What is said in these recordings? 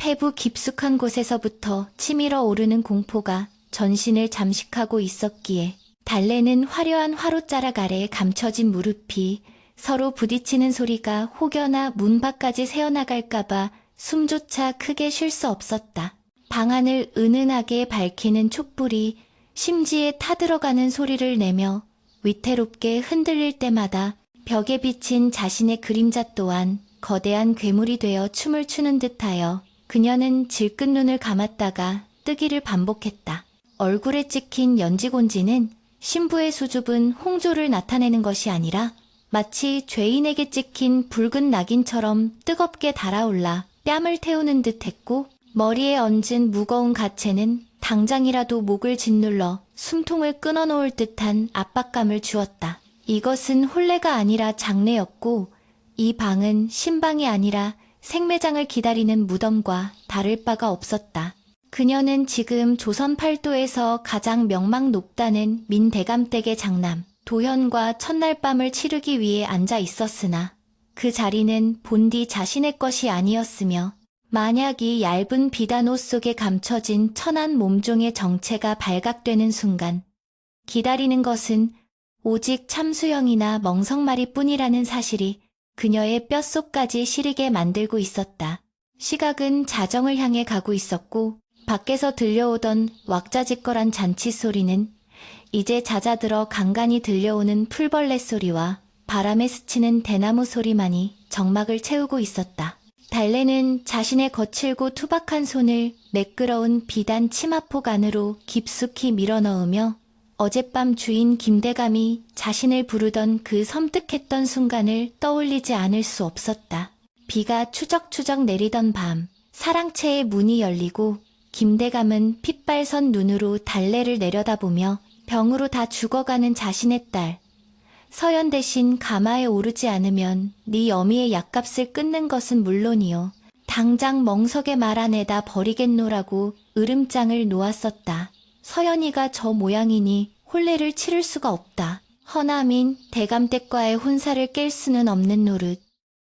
폐부 깊숙한 곳에서부터 치밀어 오르는 공포가 전신을 잠식하고 있었기에 달래는 화려한 화롯자락 아래에 감춰진 무릎이 서로 부딪히는 소리가 혹여나 문 밖까지 새어나갈까봐 숨조차 크게 쉴 수 없었다. 방안을 은은하게 밝히는 촛불이 심지에 타들어가는 소리를 내며 위태롭게 흔들릴 때마다 벽에 비친 자신의 그림자 또한 거대한 괴물이 되어 춤을 추는 듯하여 그녀는 질끈 눈을 감았다가 뜨기를 반복했다. 얼굴에 찍힌 연지곤지는 신부의 수줍은 홍조를 나타내는 것이 아니라 마치 죄인에게 찍힌 붉은 낙인처럼 뜨겁게 달아올라 뺨을 태우는 듯 했고, 머리에 얹은 무거운 가채는 당장이라도 목을 짓눌러 숨통을 끊어놓을 듯한 압박감을 주었다. 이것은 혼례가 아니라 장례였고, 이 방은 신방이 아니라 생매장을 기다리는 무덤과 다를 바가 없었다. 그녀는 지금 조선 팔도에서 가장 명망 높다는 민대감댁의 장남 도현과 첫날 밤을 치르기 위해 앉아 있었으나 그 자리는 본디 자신의 것이 아니었으며, 만약 이 얇은 비단 옷 속에 감춰진 천한 몸종의 정체가 발각되는 순간 기다리는 것은 오직 참수형이나 멍석마리 뿐이라는 사실이 그녀의 뼛속까지 시리게 만들고 있었다. 시각은 자정을 향해 가고 있었고, 밖에서 들려오던 왁자지껄한 잔치 소리는 이제 잦아들어 간간히 들려오는 풀벌레 소리와 바람에 스치는 대나무 소리만이 정막을 채우고 있었다. 달래는 자신의 거칠고 투박한 손을 매끄러운 비단 치마폭 안으로 깊숙이 밀어넣으며 어젯밤 주인 김대감이 자신을 부르던 그 섬뜩했던 순간을 떠올리지 않을 수 없었다. 비가 추적추적 내리던 밤, 사랑채의 문이 열리고 김대감은 핏발선 눈으로 달래를 내려다보며 병으로 다 죽어가는 자신의 딸 서연 대신 가마에 오르지 않으면 네 어미의 약값을 끊는 것은 물론이요, 당장 멍석에 말아내다 버리겠노라고 으름장을 놓았었다. 서연이가 저 모양이니 혼례를 치를 수가 없다. 허남인 대감댁과의 혼사를 깰 수는 없는 노릇.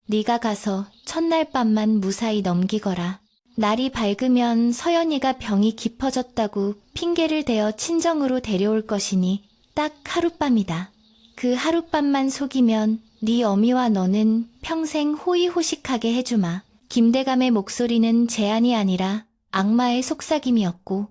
네가 가서 첫날 밤만 무사히 넘기거라. 날이 밝으면 서연이가 병이 깊어졌다고 핑계를 대어 친정으로 데려올 것이니 딱 하룻밤이다. 그 하룻밤만 속이면 네 어미와 너는 평생 호의호식하게 해주마. 김대감의 목소리는 제안이 아니라 악마의 속삭임이었고,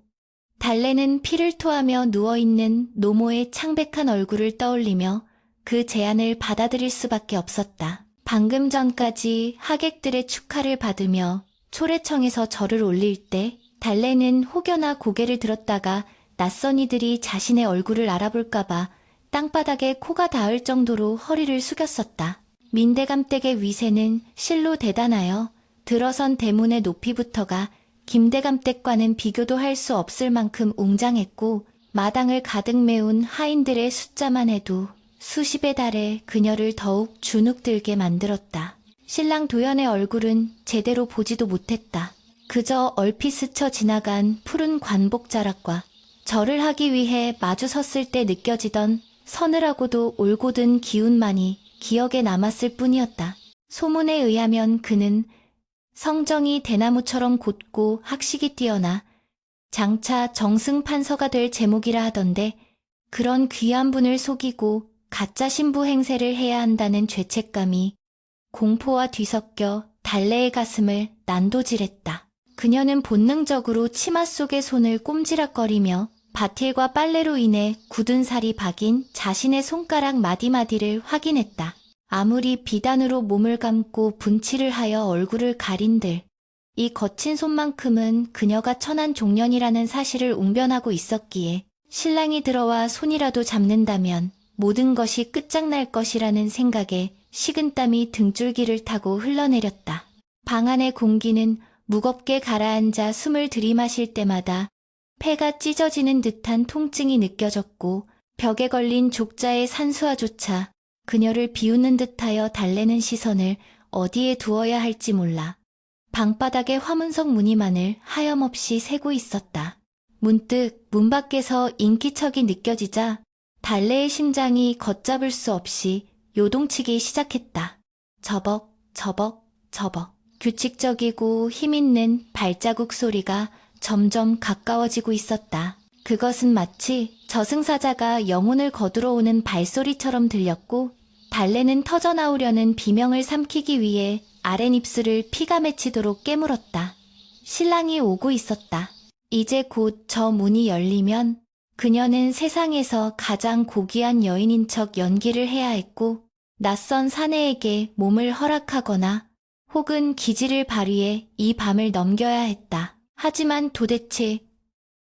달래는 피를 토하며 누워있는 노모의 창백한 얼굴을 떠올리며 그 제안을 받아들일 수밖에 없었다. 방금 전까지 하객들의 축하를 받으며 초래청에서 절을 올릴 때 달래는 혹여나 고개를 들었다가 낯선 이들이 자신의 얼굴을 알아볼까봐 땅바닥에 코가 닿을 정도로 허리를 숙였었다. 민대감댁의 위세는 실로 대단하여 들어선 대문의 높이부터가 김대감댁과는 비교도 할 수 없을 만큼 웅장했고, 마당을 가득 메운 하인들의 숫자만 해도 수십에 달해 그녀를 더욱 주눅들게 만들었다. 신랑 도연의 얼굴은 제대로 보지도 못했다. 그저 얼핏 스쳐 지나간 푸른 관복자락과 절을 하기 위해 마주 섰을 때 느껴지던 서늘하고도 올곧은 기운만이 기억에 남았을 뿐이었다. 소문에 의하면 그는 성정이 대나무처럼 곧고 학식이 뛰어나 장차 정승판서가 될 제목이라 하던데, 그런 귀한 분을 속이고 가짜 신부 행세를 해야 한다는 죄책감이 공포와 뒤섞여 달래의 가슴을 난도질했다. 그녀는 본능적으로 치마 속의 손을 꼼지락거리며 바틸과 빨래로 인해 굳은 살이 박인 자신의 손가락 마디마디를 확인했다. 아무리 비단으로 몸을 감고 분칠을 하여 얼굴을 가린들 이 거친 손만큼은 그녀가 천한 종년이라는 사실을 웅변하고 있었기에 신랑이 들어와 손이라도 잡는다면 모든 것이 끝장날 것이라는 생각에 식은땀이 등줄기를 타고 흘러내렸다. 방 안의 공기는 무겁게 가라앉아 숨을 들이마실 때마다 폐가 찢어지는 듯한 통증이 느껴졌고, 벽에 걸린 족자의 산수화조차 그녀를 비웃는 듯하여 달래는 시선을 어디에 두어야 할지 몰라 방바닥의 화문석 무늬만을 하염없이 세고 있었다. 문득 문 밖에서 인기척이 느껴지자 달래의 심장이 걷잡을 수 없이 요동치기 시작했다. 저벅 저벅 저벅. 규칙적이고 힘있는 발자국 소리가 점점 가까워지고 있었다. 그것은 마치 저승사자가 영혼을 거두러 오는 발소리처럼 들렸고, 달래는 터져나오려는 비명을 삼키기 위해 아랫입술을 피가 맺히도록 깨물었다. 신랑이 오고 있었다. 이제 곧 저 문이 열리면 그녀는 세상에서 가장 고귀한 여인인 척 연기를 해야 했고, 낯선 사내에게 몸을 허락하거나 혹은 기지를 발휘해 이 밤을 넘겨야 했다. 하지만 도대체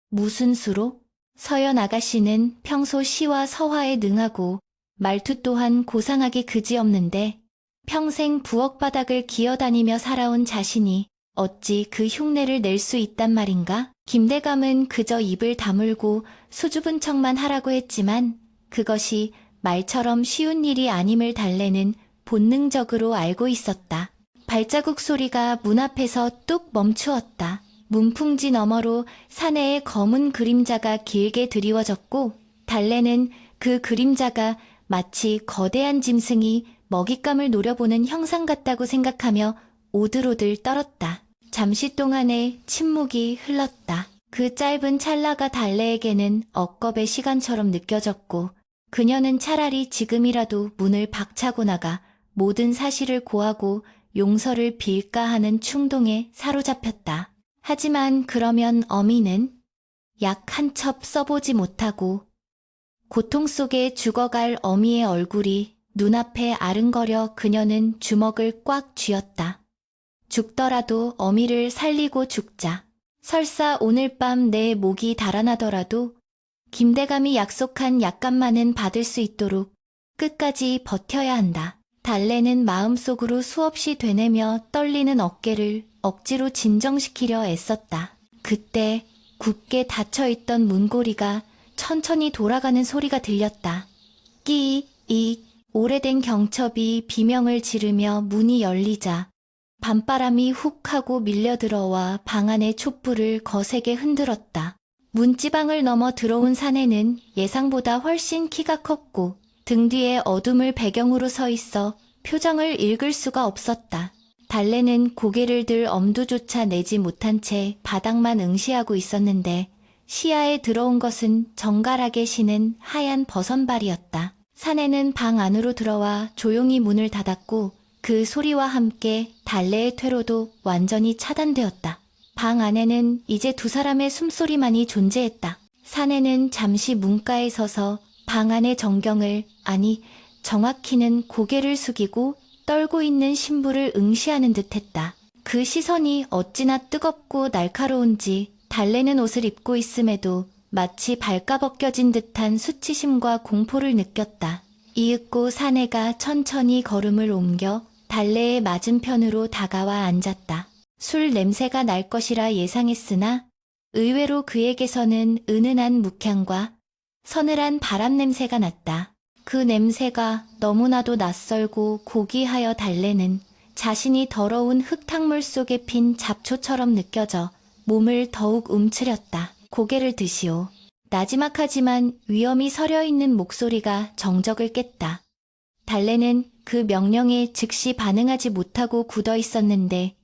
무슨 수로? 서연 아가씨는 평소 시와 서화에 능하고 말투 또한 고상하기 그지없는데, 평생 부엌바닥을 기어다니며 살아온 자신이 어찌 그 흉내를 낼 수 있단 말인가? 김대감은 그저 입을 다물고 수줍은 척만 하라고 했지만 그것이 말처럼 쉬운 일이 아님을 달래는 본능적으로 알고 있었다. 발자국 소리가 문 앞에서 뚝 멈추었다. 문풍지 너머로 사내의 검은 그림자가 길게 드리워졌고, 달래는 그 그림자가 마치 거대한 짐승이 먹잇감을 노려보는 형상 같다고 생각하며 오들오들 떨었다. 잠시 동안의 침묵이 흘렀다. 그 짧은 찰나가 달래에게는 억겁의 시간처럼 느껴졌고, 그녀는 차라리 지금이라도 문을 박차고 나가 모든 사실을 고하고 용서를 빌까 하는 충동에 사로잡혔다. 하지만 그러면 어미는 약 한 첩 써보지 못하고 고통 속에 죽어갈 어미의 얼굴이 눈앞에 아른거려 그녀는 주먹을 꽉 쥐었다. 죽더라도 어미를 살리고 죽자. 설사 오늘 밤 내 목이 달아나더라도 김대감이 약속한 약값만은 받을 수 있도록 끝까지 버텨야 한다. 달래는 마음속으로 수없이 되뇌며 떨리는 어깨를 억지로 진정시키려 애썼다. 그때 굳게 닫혀있던 문고리가 천천히 돌아가는 소리가 들렸다. 끼익. 오래된 경첩이 비명을 지르며 문이 열리자 밤바람이 훅 하고 밀려들어와 방 안의 촛불을 거세게 흔들었다. 문지방을 넘어 들어온 사내는 예상보다 훨씬 키가 컸고 등 뒤에 어둠을 배경으로 서 있어 표정을 읽을 수가 없었다. 달래는 고개를 들 엄두조차 내지 못한 채 바닥만 응시하고 있었는데, 시야에 들어온 것은 정갈하게 신은 하얀 버선발이었다. 사내는 방 안으로 들어와 조용히 문을 닫았고, 그 소리와 함께 달래의 퇴로도 완전히 차단되었다. 방 안에는 이제 두 사람의 숨소리만이 존재했다. 사내는 잠시 문가에 서서 방 안의 정경을, 아니 정확히는 고개를 숙이고 떨고 있는 신부를 응시하는 듯했다. 그 시선이 어찌나 뜨겁고 날카로운지 달래는 옷을 입고 있음에도 마치 발가벗겨진 듯한 수치심과 공포를 느꼈다. 이윽고 사내가 천천히 걸음을 옮겨 달래의 맞은편으로 다가와 앉았다. 술 냄새가 날 것이라 예상했으나 의외로 그에게서는 은은한 묵향과 서늘한 바람 냄새가 났다. 그 냄새가 너무나도 낯설고 고귀하여 달래는 자신이 더러운 흙탕물 속에 핀 잡초처럼 느껴져 몸을 더욱 움츠렸다. 고개를 드시오. 나지막하지만 위엄이 서려있는 목소리가 정적을 깼다. 달래는 그 명령에 즉시 반응하지 못하고 굳어 있었는데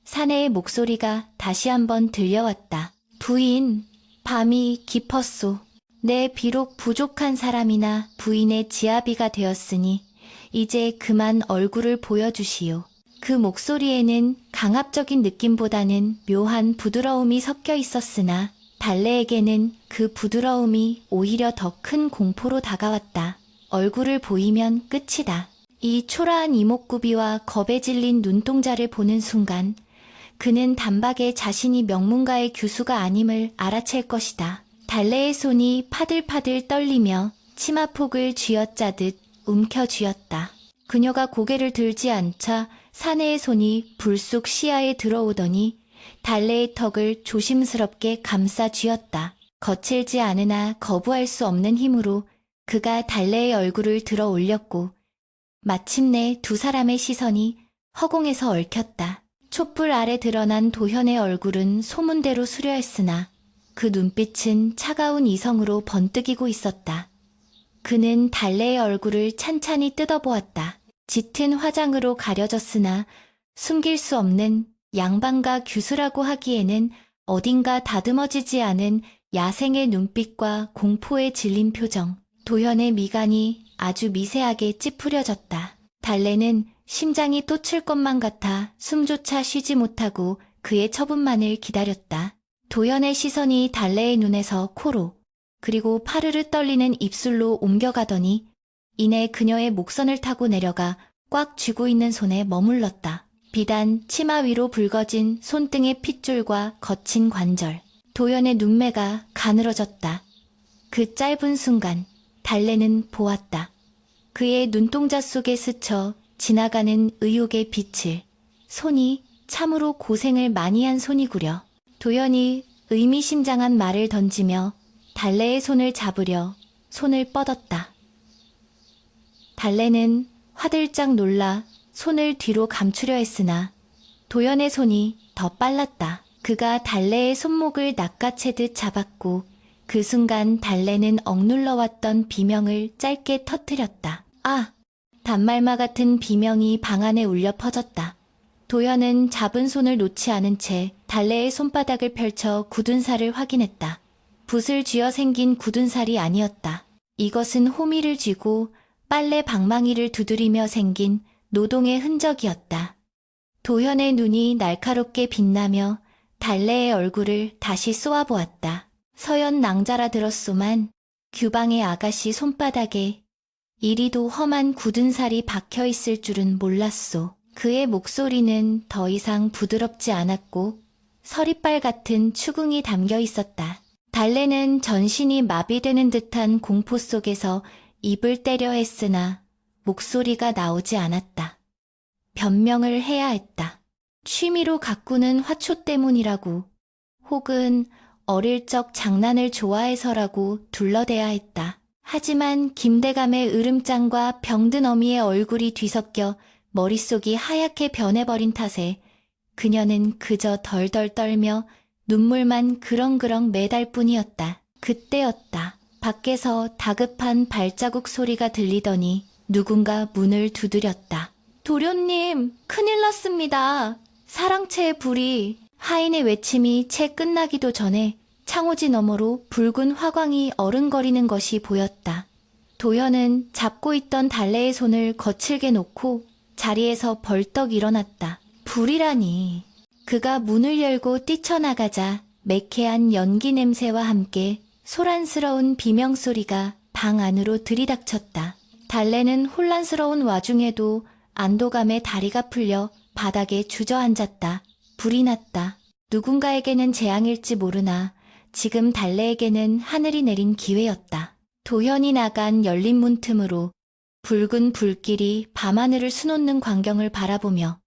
사내의 목소리가 다시 한번 들려왔다. 부인, 밤이 깊었소. 내 비록 부족한 사람이나 부인의 지아비가 되었으니 이제 그만 얼굴을 보여주시오. 그 목소리에는 강압적인 느낌보다는 묘한 부드러움이 섞여 있었으나 달래에게는 그 부드러움이 오히려 더 큰 공포로 다가왔다. 얼굴을 보이면 끝이다. 이 초라한 이목구비와 겁에 질린 눈동자를 보는 순간 그는 단박에 자신이 명문가의 규수가 아님을 알아챌 것이다. 달래의 손이 파들파들 떨리며 치마폭을 쥐어짜듯 움켜쥐었다. 그녀가 고개를 들지 않자 사내의 손이 불쑥 시야에 들어오더니 달래의 턱을 조심스럽게 감싸 쥐었다. 거칠지 않으나 거부할 수 없는 힘으로 그가 달래의 얼굴을 들어 올렸고 마침내 두 사람의 시선이 허공에서 얽혔다. 촛불 아래 드러난 도현의 얼굴은 소문대로 수려했으나 그 눈빛은 차가운 이성으로 번뜩이고 있었다. 그는 달래의 얼굴을 찬찬히 뜯어보았다. 짙은 화장으로 가려졌으나 숨길 수 없는 양반과 규수라고 하기에는 어딘가 다듬어지지 않은 야생의 눈빛과 공포에 질린 표정. 도현의 미간이 아주 미세하게 찌푸려졌다. 달래는 심장이 또 칠 것만 같아 숨조차 쉬지 못하고 그의 처분만을 기다렸다. 도현의 시선이 달래의 눈에서 코로, 그리고 파르르 떨리는 입술로 옮겨가더니 이내 그녀의 목선을 타고 내려가 꽉 쥐고 있는 손에 머물렀다. 비단 치마 위로 붉어진 손등의 핏줄과 거친 관절. 도현의 눈매가 가늘어졌다. 그 짧은 순간 달래는 보았다. 그의 눈동자 속에 스쳐 지나가는 의욕의 빛을. 손이 참으로 고생을 많이 한 손이구려. 도현이 의미심장한 말을 던지며 달래의 손을 잡으려 손을 뻗었다. 달래는 화들짝 놀라 손을 뒤로 감추려 했으나 도현의 손이 더 빨랐다. 그가 달래의 손목을 낚아채듯 잡았고 그 순간 달래는 억눌러왔던 비명을 짧게 터뜨렸다. 아! 단말마 같은 비명이 방 안에 울려 퍼졌다. 도현은 잡은 손을 놓지 않은 채 달래의 손바닥을 펼쳐 굳은 살을 확인했다. 붓을 쥐어 생긴 굳은 살이 아니었다. 이것은 호미를 쥐고 빨래 방망이를 두드리며 생긴 노동의 흔적이었다. 도현의 눈이 날카롭게 빛나며 달래의 얼굴을 다시 쏘아보았다. 서연 낭자라 들었소만 규방의 아가씨 손바닥에 이리도 험한 굳은 살이 박혀있을 줄은 몰랐소. 그의 목소리는 더 이상 부드럽지 않았고 서리빨 같은 추궁이 담겨 있었다. 달래는 전신이 마비되는 듯한 공포 속에서 입을 때려 했으나 목소리가 나오지 않았다. 변명을 해야 했다. 취미로 가꾸는 화초 때문이라고, 혹은 어릴 적 장난을 좋아해서라고 둘러대야 했다. 하지만 김대감의 으름장과 병든 어미의 얼굴이 뒤섞여 머릿속이 하얗게 변해버린 탓에 그녀는 그저 덜덜 떨며 눈물만 그렁그렁 매달 뿐이었다. 그때였다. 밖에서 다급한 발자국 소리가 들리더니 누군가 문을 두드렸다. 도련님, 큰일 났습니다. 사랑채의 불이. 하인의 외침이 채 끝나기도 전에 창호지 너머로 붉은 화광이 어른거리는 것이 보였다. 도현은 잡고 있던 달래의 손을 거칠게 놓고 자리에서 벌떡 일어났다. 불이라니. 그가 문을 열고 뛰쳐나가자 매캐한 연기 냄새와 함께 소란스러운 비명소리가 방 안으로 들이닥쳤다. 달래는 혼란스러운 와중에도 안도감에 다리가 풀려 바닥에 주저앉았다. 불이 났다. 누군가에게는 재앙일지 모르나 지금 달래에게는 하늘이 내린 기회였다. 도현이 나간 열린 문 틈으로 붉은 불길이 밤하늘을 수놓는 광경을 바라보며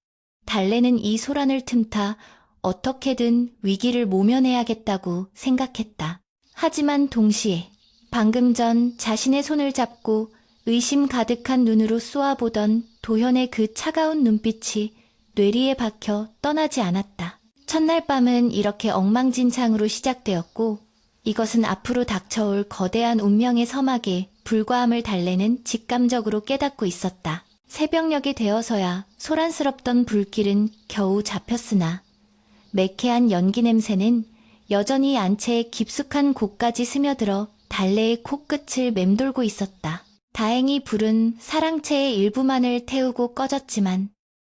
달래는 이 소란을 틈타 어떻게든 위기를 모면해야겠다고 생각했다. 하지만 동시에 방금 전 자신의 손을 잡고 의심 가득한 눈으로 쏘아보던 도현의 그 차가운 눈빛이 뇌리에 박혀 떠나지 않았다. 첫날 밤은 이렇게 엉망진창으로 시작되었고 이것은 앞으로 닥쳐올 거대한 운명의 서막에 불과함을 달래는 직감적으로 깨닫고 있었다. 새벽녘이 되어서야 소란스럽던 불길은 겨우 잡혔으나 매캐한 연기 냄새는 여전히 안채의 깊숙한 곳까지 스며들어 달래의 코끝을 맴돌고 있었다. 다행히 불은 사랑채의 일부만을 태우고 꺼졌지만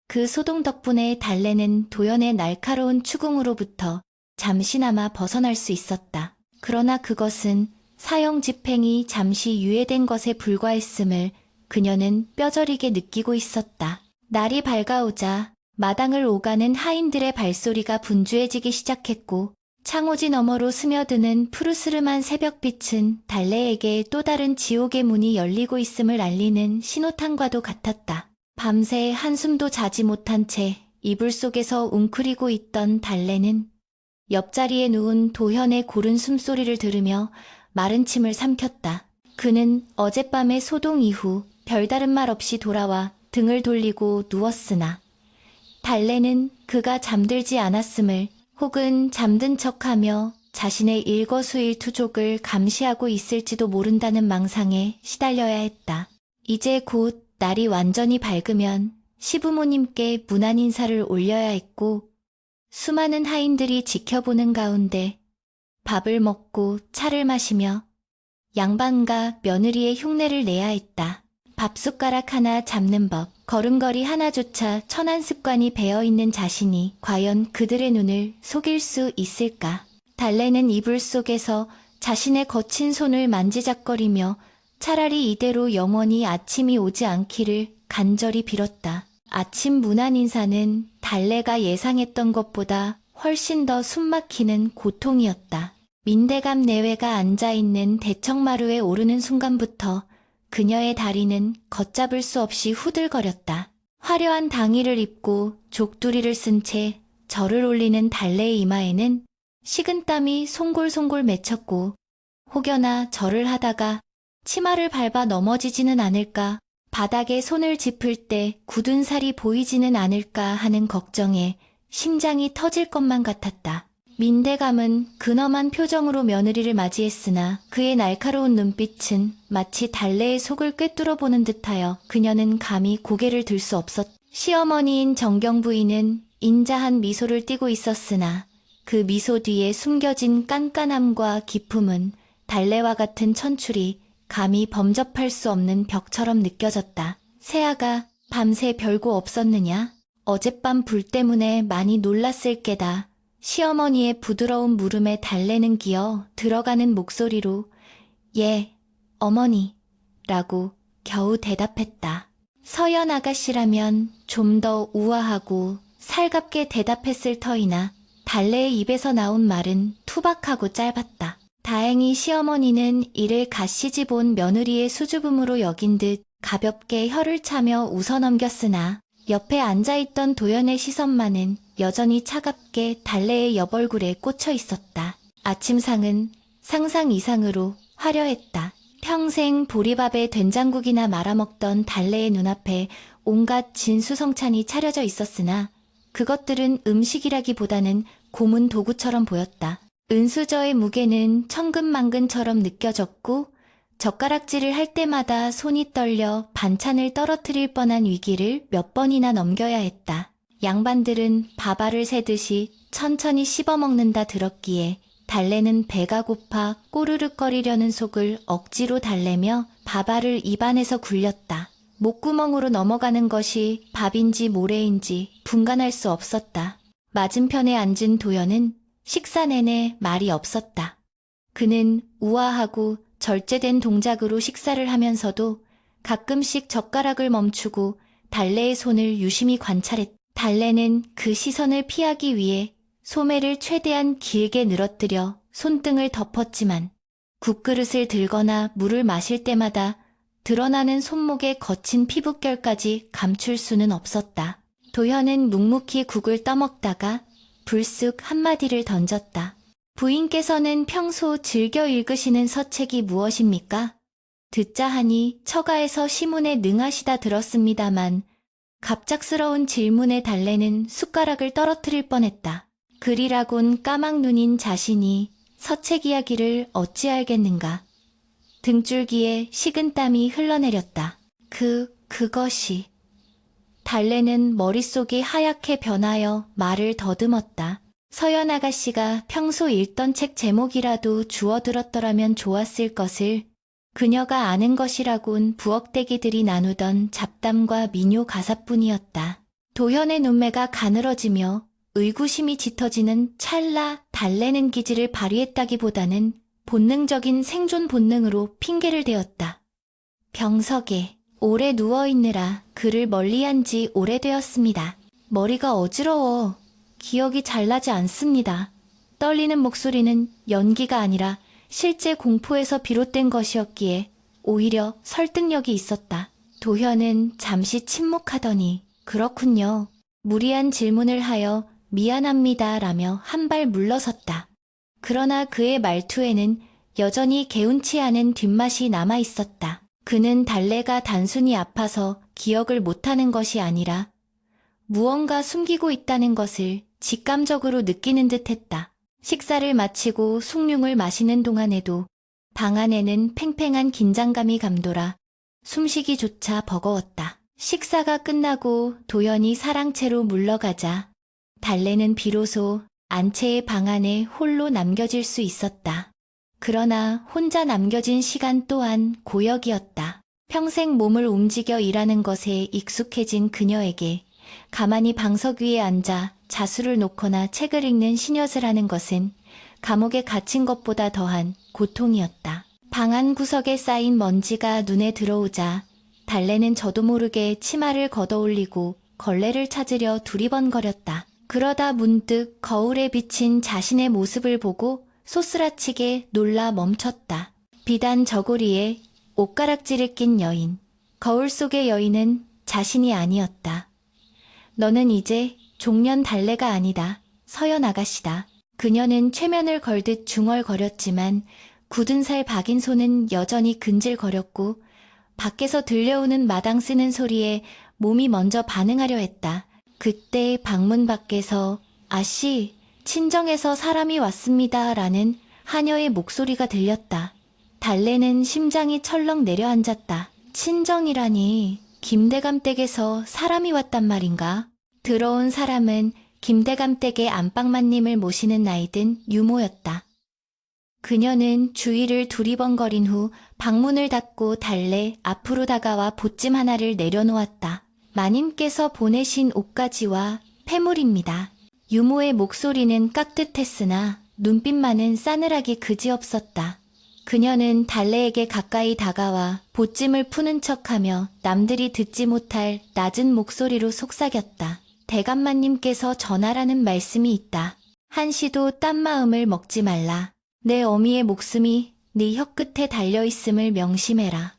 그 소동 덕분에 달래는 도연의 날카로운 추궁으로부터 잠시나마 벗어날 수 있었다. 그러나 그것은 사형 집행이 잠시 유예된 것에 불과했음을 그녀는 뼈저리게 느끼고 있었다. 날이 밝아오자 마당을 오가는 하인들의 발소리가 분주해지기 시작했고 창호지 너머로 스며드는 푸르스름한 새벽빛은 달래에게 또 다른 지옥의 문이 열리고 있음을 알리는 신호탄과도 같았다. 밤새 한숨도 자지 못한 채 이불 속에서 웅크리고 있던 달래는 옆자리에 누운 도현의 고른 숨소리를 들으며 마른 침을 삼켰다. 그는 어젯밤의 소동 이후 별다른 말 없이 돌아와 등을 돌리고 누웠으나 달래는 그가 잠들지 않았음을 혹은 잠든 척하며 자신의 일거수일투족을 감시하고 있을지도 모른다는 망상에 시달려야 했다. 이제 곧 날이 완전히 밝으면 시부모님께 무난 인사를 올려야 했고 수많은 하인들이 지켜보는 가운데 밥을 먹고 차를 마시며 양반과 며느리의 흉내를 내야 했다. 밥숟가락 하나 잡는 법, 걸음걸이 하나조차 천한 습관이 배어있는 자신이 과연 그들의 눈을 속일 수 있을까? 달래는 이불 속에서 자신의 거친 손을 만지작거리며 차라리 이대로 영원히 아침이 오지 않기를 간절히 빌었다. 아침 무난 인사는 달래가 예상했던 것보다 훨씬 더 숨막히는 고통이었다. 민대감 내외가 앉아있는 대청마루에 오르는 순간부터 그녀의 다리는 걷잡을 수 없이 후들거렸다. 화려한 당의를 입고 족두리를 쓴 채 절을 올리는 달래의 이마에는 식은땀이 송골송골 맺혔고 혹여나 절을 하다가 치마를 밟아 넘어지지는 않을까, 바닥에 손을 짚을 때 굳은 살이 보이지는 않을까 하는 걱정에 심장이 터질 것만 같았다. 민대감은 근엄한 표정으로 며느리를 맞이했으나 그의 날카로운 눈빛은 마치 달래의 속을 꿰뚫어 보는 듯하여 그녀는 감히 고개를 들 수 없었다. 시어머니인 정경 부인은 인자한 미소를 띠고 있었으나 그 미소 뒤에 숨겨진 깐깐함과 기품은 달래와 같은 천출이 감히 범접할 수 없는 벽처럼 느껴졌다. 새아가 밤새 별거 없었느냐? 어젯밤 불 때문에 많이 놀랐을 게다. 시어머니의 부드러운 물음에 달래는 기어 들어가는 목소리로 예, 어머니 라고 겨우 대답했다. 서연 아가씨라면 좀 더 우아하고 살갑게 대답했을 터이나 달래의 입에서 나온 말은 투박하고 짧았다. 다행히 시어머니는 이를 갓시집 본 며느리의 수줍음으로 여긴 듯 가볍게 혀를 차며 웃어넘겼으나 옆에 앉아있던 도연의 시선만은 여전히 차갑게 달래의 옆얼굴에 꽂혀 있었다. 아침상은 상상 이상으로 화려했다. 평생 보리밥에 된장국이나 말아먹던 달래의 눈앞에 온갖 진수성찬이 차려져 있었으나 그것들은 음식이라기보다는 고문 도구처럼 보였다. 은수저의 무게는 천근만근처럼 느껴졌고 젓가락질을 할 때마다 손이 떨려 반찬을 떨어뜨릴 뻔한 위기를 몇 번이나 넘겨야 했다. 양반들은 밥알을 새듯이 천천히 씹어먹는다 들었기에 달래는 배가 고파 꼬르륵거리려는 속을 억지로 달래며 밥알을 입안에서 굴렸다. 목구멍으로 넘어가는 것이 밥인지 모래인지 분간할 수 없었다. 맞은편에 앉은 도연은 식사 내내 말이 없었다. 그는 우아하고 절제된 동작으로 식사를 하면서도 가끔씩 젓가락을 멈추고 달래의 손을 유심히 관찰했다. 달래는 그 시선을 피하기 위해 소매를 최대한 길게 늘어뜨려 손등을 덮었지만 국그릇을 들거나 물을 마실 때마다 드러나는 손목의 거친 피부결까지 감출 수는 없었다. 도현은 묵묵히 국을 떠먹다가 불쑥 한마디를 던졌다. 부인께서는 평소 즐겨 읽으시는 서책이 무엇입니까? 듣자 하니 처가에서 시문에 능하시다 들었습니다만 갑작스러운 질문에 달래는 숟가락을 떨어뜨릴 뻔했다. 글이라곤 까막눈인 자신이 서책 이야기를 어찌 알겠는가. 등줄기에 식은땀이 흘러내렸다. 그것이. 달래는 머릿속이 하얗게 변하여 말을 더듬었다. 서연 아가씨가 평소 읽던 책 제목이라도 주워들었더라면 좋았을 것을 그녀가 아는 것이라곤 부엌대기들이 나누던 잡담과 민요 가사뿐이었다. 도현의 눈매가 가늘어지며 의구심이 짙어지는 찰나 달래는 기질을 발휘했다기보다는 본능적인 생존 본능으로 핑계를 대었다. 병석에 오래 누워있느라 그를 멀리한 지 오래되었습니다. 머리가 어지러워 기억이 잘 나지 않습니다. 떨리는 목소리는 연기가 아니라 실제 공포에서 비롯된 것이었기에 오히려 설득력이 있었다. 도현은 잠시 침묵하더니 그렇군요. 무리한 질문을 하여 미안합니다 라며 한 발 물러섰다. 그러나 그의 말투에는 여전히 개운치 않은 뒷맛이 남아있었다. 그는 달래가 단순히 아파서 기억을 못하는 것이 아니라 무언가 숨기고 있다는 것을 직감적으로 느끼는 듯했다. 식사를 마치고 숭늉을 마시는 동안에도 방 안에는 팽팽한 긴장감이 감돌아 숨쉬기조차 버거웠다. 식사가 끝나고 도연이 사랑채로 물러가자 달래는 비로소 안채의 방 안에 홀로 남겨질 수 있었다. 그러나 혼자 남겨진 시간 또한 고역이었다. 평생 몸을 움직여 일하는 것에 익숙해진 그녀에게 가만히 방석 위에 앉아 자수를 놓거나 책을 읽는 시녀을 하는 것은 감옥에 갇힌 것보다 더한 고통이었다. 방 안 구석에 쌓인 먼지가 눈에 들어오자 달래는 저도 모르게 치마를 걷어올리고 걸레를 찾으려 두리번거렸다. 그러다 문득 거울에 비친 자신의 모습을 보고 소스라치게 놀라 멈췄다. 비단 저고리에 옷가락지를 낀 여인. 거울 속의 여인은 자신이 아니었다. 너는 이제 종년 달래가 아니다. 서연 아가씨다. 그녀는 최면을 걸듯 중얼거렸지만 굳은 살 박인 손은 여전히 근질거렸고 밖에서 들려오는 마당 쓰는 소리에 몸이 먼저 반응하려 했다. 그때 방문 밖에서 아씨, 친정에서 사람이 왔습니다 라는 하녀의 목소리가 들렸다. 달래는 심장이 철렁 내려앉았다. 친정이라니 김대감 댁에서 사람이 왔단 말인가? 들어온 사람은 김대감 댁의 안방마님을 모시는 나이든 유모였다. 그녀는 주위를 두리번거린 후 방문을 닫고 달래 앞으로 다가와 보찜 하나를 내려놓았다. 마님께서 보내신 옷가지와 패물입니다. 유모의 목소리는 깍듯했으나 눈빛만은 싸늘하기 그지없었다. 그녀는 달래에게 가까이 다가와 보찜을 푸는 척하며 남들이 듣지 못할 낮은 목소리로 속삭였다. 대감마님께서 전하라는 말씀이 있다. 한시도 딴 마음을 먹지 말라. 내 어미의 목숨이 네 혀끝에 달려있음을 명심해라.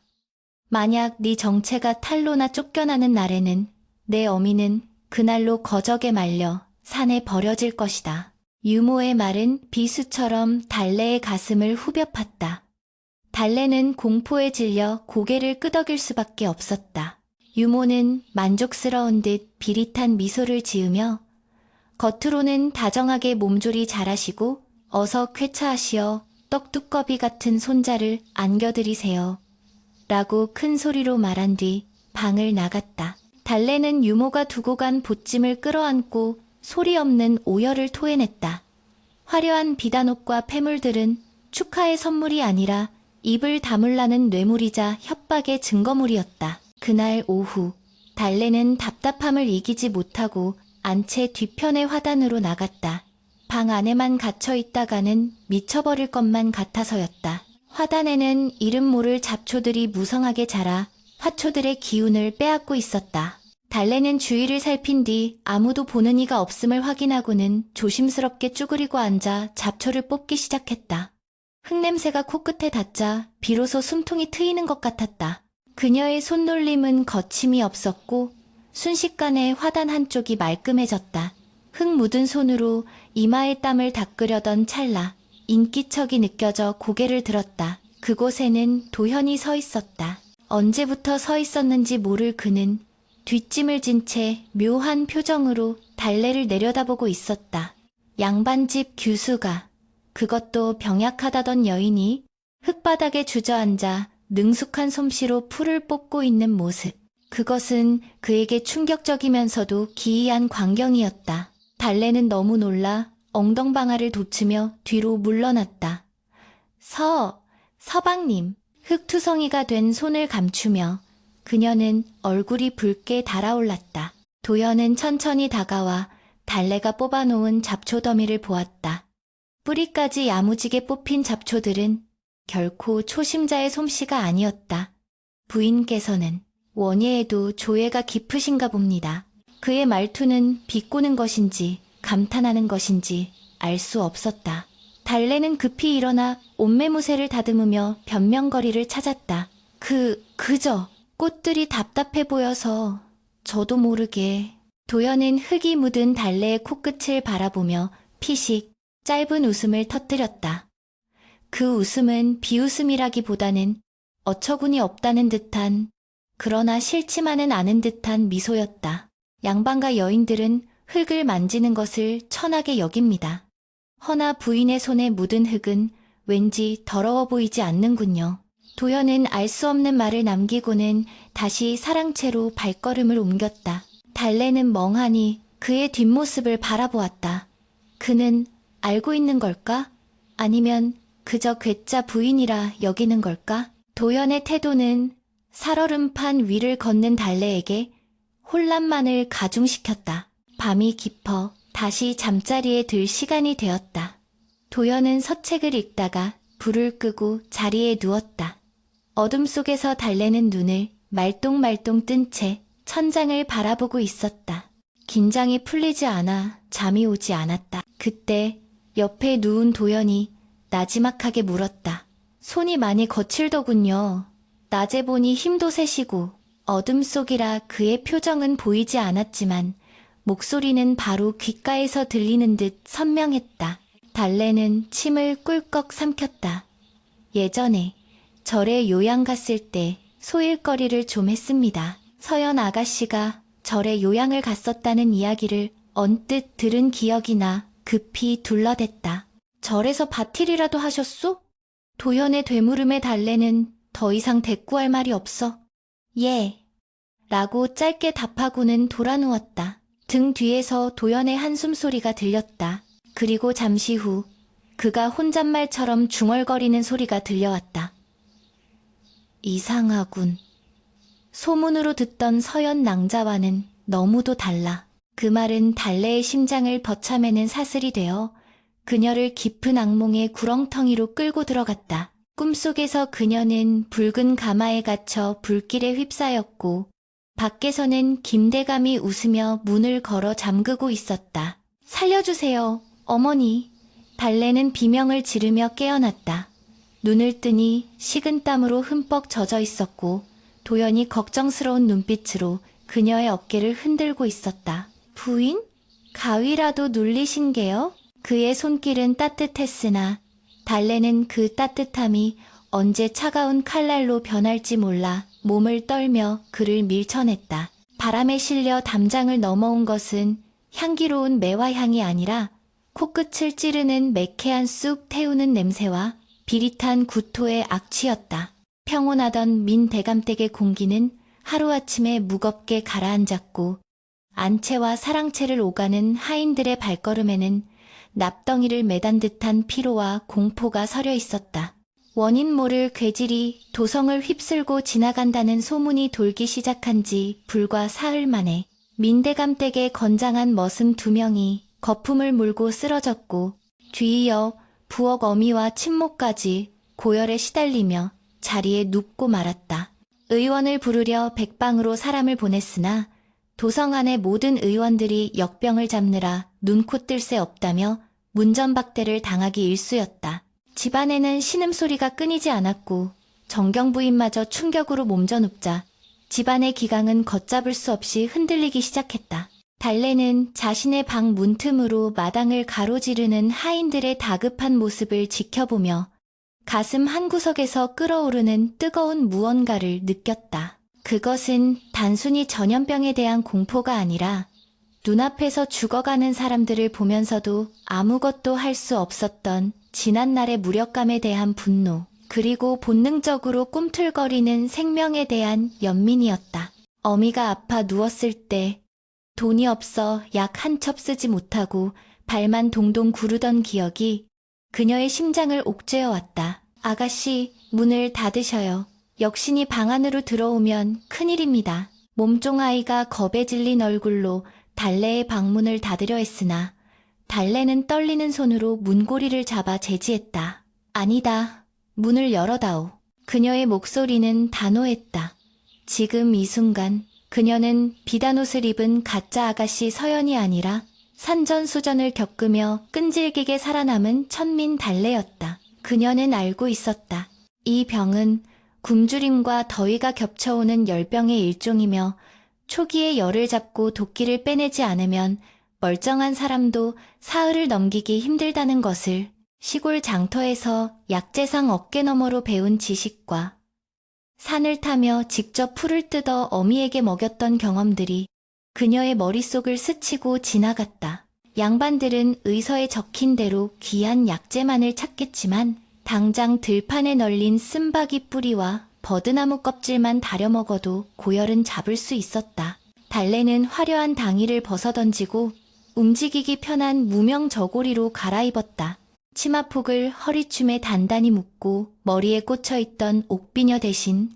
만약 네 정체가 탈로나 쫓겨나는 날에는 내 어미는 그날로 거적에 말려 산에 버려질 것이다. 유모의 말은 비수처럼 달래의 가슴을 후벼 팠다. 달래는 공포에 질려 고개를 끄덕일 수밖에 없었다. 유모는 만족스러운 듯 비릿한 미소를 지으며 겉으로는 다정하게 몸조리 잘하시고 어서 쾌차하시어 떡두꺼비 같은 손자를 안겨드리세요. 라고 큰 소리로 말한 뒤 방을 나갔다. 달래는 유모가 두고 간 보찜을 끌어안고 소리 없는 오열을 토해냈다. 화려한 비단옷과 패물들은 축하의 선물이 아니라 입을 다물라는 뇌물이자 협박의 증거물이었다. 그날 오후 달래는 답답함을 이기지 못하고 안채 뒤편의 화단으로 나갔다. 방 안에만 갇혀 있다가는 미쳐버릴 것만 같아서였다. 화단에는 이름 모를 잡초들이 무성하게 자라 화초들의 기운을 빼앗고 있었다. 달래는 주위를 살핀 뒤 아무도 보는 이가 없음을 확인하고는 조심스럽게 쭈그리고 앉아 잡초를 뽑기 시작했다. 흙냄새가 코끝에 닿자 비로소 숨통이 트이는 것 같았다. 그녀의 손놀림은 거침이 없었고 순식간에 화단 한쪽이 말끔해졌다. 흙 묻은 손으로 이마의 땀을 닦으려던 찰나 인기척이 느껴져 고개를 들었다. 그곳에는 도현이 서 있었다. 언제부터 서 있었는지 모를 그는 뒷짐을 진 채 묘한 표정으로 달래를 내려다보고 있었다. 양반집 규수가, 그것도 병약하다던 여인이 흙바닥에 주저앉아 능숙한 솜씨로 풀을 뽑고 있는 모습. 그것은 그에게 충격적이면서도 기이한 광경이었다. 달래는 너무 놀라 엉덩방아를 돋치며 뒤로 물러났다. 서방님. 흙투성이가 된 손을 감추며 그녀는 얼굴이 붉게 달아올랐다. 도연은 천천히 다가와 달래가 뽑아놓은 잡초 더미를 보았다. 뿌리까지 야무지게 뽑힌 잡초들은 결코 초심자의 솜씨가 아니었다. 부인께서는 원예에도 조예가 깊으신가 봅니다. 그의 말투는 비꼬는 것인지 감탄하는 것인지 알 수 없었다. 달래는 급히 일어나 옷매무새를 다듬으며 변명거리를 찾았다. 그저 꽃들이 답답해 보여서 저도 모르게. 도연은 흙이 묻은 달래의 코끝을 바라보며 피식 짧은 웃음을 터뜨렸다. 그 웃음은 비웃음이라기보다는 어처구니 없다는 듯한, 그러나 싫지만은 않은 듯한 미소였다. 양반과 여인들은 흙을 만지는 것을 천하게 여깁니다. 허나 부인의 손에 묻은 흙은 왠지 더러워 보이지 않는군요. 도연은 알 수 없는 말을 남기고는 다시 사랑채로 발걸음을 옮겼다. 달래는 멍하니 그의 뒷모습을 바라보았다. 그는 알고 있는 걸까? 아니면 그저 괴짜 부인이라 여기는 걸까? 도연의 태도는 살얼음판 위를 걷는 달래에게 혼란만을 가중시켰다. 밤이 깊어 다시 잠자리에 들 시간이 되었다. 도연은 서책을 읽다가 불을 끄고 자리에 누웠다. 어둠 속에서 달래는 눈을 말똥말똥 뜬 채 천장을 바라보고 있었다. 긴장이 풀리지 않아 잠이 오지 않았다. 그때 옆에 누운 도연이 나지막하게 물었다. 손이 많이 거칠더군요. 낮에 보니 힘도 세시고 어둠 속이라 그의 표정은 보이지 않았지만 목소리는 바로 귓가에서 들리는 듯 선명했다. 달래는 침을 꿀꺽 삼켰다. 예전에 절에 요양 갔을 때 소일거리를 좀 했습니다. 서연 아가씨가 절에 요양을 갔었다는 이야기를 언뜻 들은 기억이 나 급히 둘러댔다. 절에서 바틸이라도 하셨소? 도연의 되물음에 달래는 더 이상 대꾸할 말이 없어. 예. 라고 짧게 답하고는 돌아누웠다. 등 뒤에서 도연의 한숨 소리가 들렸다. 그리고 잠시 후 그가 혼잣말처럼 중얼거리는 소리가 들려왔다. 이상하군. 소문으로 듣던 서연 낭자와는 너무도 달라. 그 말은 달래의 심장을 버차매는 사슬이 되어 그녀를 깊은 악몽의 구렁텅이로 끌고 들어갔다. 꿈속에서 그녀는 붉은 가마에 갇혀 불길에 휩싸였고 밖에서는 김대감이 웃으며 문을 걸어 잠그고 있었다. 살려주세요, 어머니. 달래는 비명을 지르며 깨어났다. 눈을 뜨니 식은땀으로 흠뻑 젖어 있었고 도연이 걱정스러운 눈빛으로 그녀의 어깨를 흔들고 있었다. 부인? 가위라도 눌리신 게요? 그의 손길은 따뜻했으나 달래는 그 따뜻함이 언제 차가운 칼날로 변할지 몰라 몸을 떨며 그를 밀쳐냈다. 바람에 실려 담장을 넘어온 것은 향기로운 매화향이 아니라 코끝을 찌르는 매캐한 쑥 태우는 냄새와 비릿한 구토의 악취였다. 평온하던 민대감댁의 공기는 하루아침에 무겁게 가라앉았고 안채와 사랑채를 오가는 하인들의 발걸음에는 납덩이를 매단 듯한 피로와 공포가 서려 있었다. 원인 모를 괴질이 도성을 휩쓸고 지나간다는 소문이 돌기 시작한 지 불과 사흘 만에 민대감댁의 건장한 머슴 2명이 거품을 물고 쓰러졌고 뒤이어 부엌 어미와 친모까지 고열에 시달리며 자리에 눕고 말았다. 의원을 부르려 백방으로 사람을 보냈으나 도성 안의 모든 의원들이 역병을 잡느라 눈코 뜰 새 없다며 문전박대를 당하기 일쑤였다. 집안에는 신음소리가 끊이지 않았고 정경 부인마저 충격으로 몸져눕자 집안의 기강은 걷잡을 수 없이 흔들리기 시작했다. 달래는 자신의 방 문틈으로 마당을 가로지르는 하인들의 다급한 모습을 지켜보며 가슴 한구석에서 끓어오르는 뜨거운 무언가를 느꼈다. 그것은 단순히 전염병에 대한 공포가 아니라 눈앞에서 죽어가는 사람들을 보면서도 아무것도 할 수 없었던 지난날의 무력감에 대한 분노, 그리고 본능적으로 꿈틀거리는 생명에 대한 연민이었다. 어미가 아파 누웠을 때 돈이 없어 약 한 첩 쓰지 못하고 발만 동동 구르던 기억이 그녀의 심장을 옥죄어왔다. 아가씨, 문을 닫으셔요. 역신이 방 안으로 들어오면 큰일입니다. 몸종아이가 겁에 질린 얼굴로 달래의 방문을 닫으려 했으나 달래는 떨리는 손으로 문고리를 잡아 제지했다. 아니다. 문을 열어다오. 그녀의 목소리는 단호했다. 지금 이 순간 그녀는 비단옷을 입은 가짜 아가씨 서연이 아니라 산전수전을 겪으며 끈질기게 살아남은 천민 달래였다. 그녀는 알고 있었다. 이 병은 굶주림과 더위가 겹쳐오는 열병의 일종이며 초기에 열을 잡고 도끼를 빼내지 않으면 멀쩡한 사람도 사흘을 넘기기 힘들다는 것을 시골 장터에서 약재상 어깨너머로 배운 지식과 산을 타며 직접 풀을 뜯어 어미에게 먹였던 경험들이 그녀의 머릿속을 스치고 지나갔다. 양반들은 의서에 적힌 대로 귀한 약재만을 찾겠지만 당장 들판에 널린 쓴바귀 뿌리와 버드나무 껍질만 다려 먹어도 고열은 잡을 수 있었다. 달래는 화려한 당이를 벗어던지고 움직이기 편한 무명 저고리로 갈아입었다. 치마폭을 허리춤에 단단히 묶고 머리에 꽂혀있던 옥비녀 대신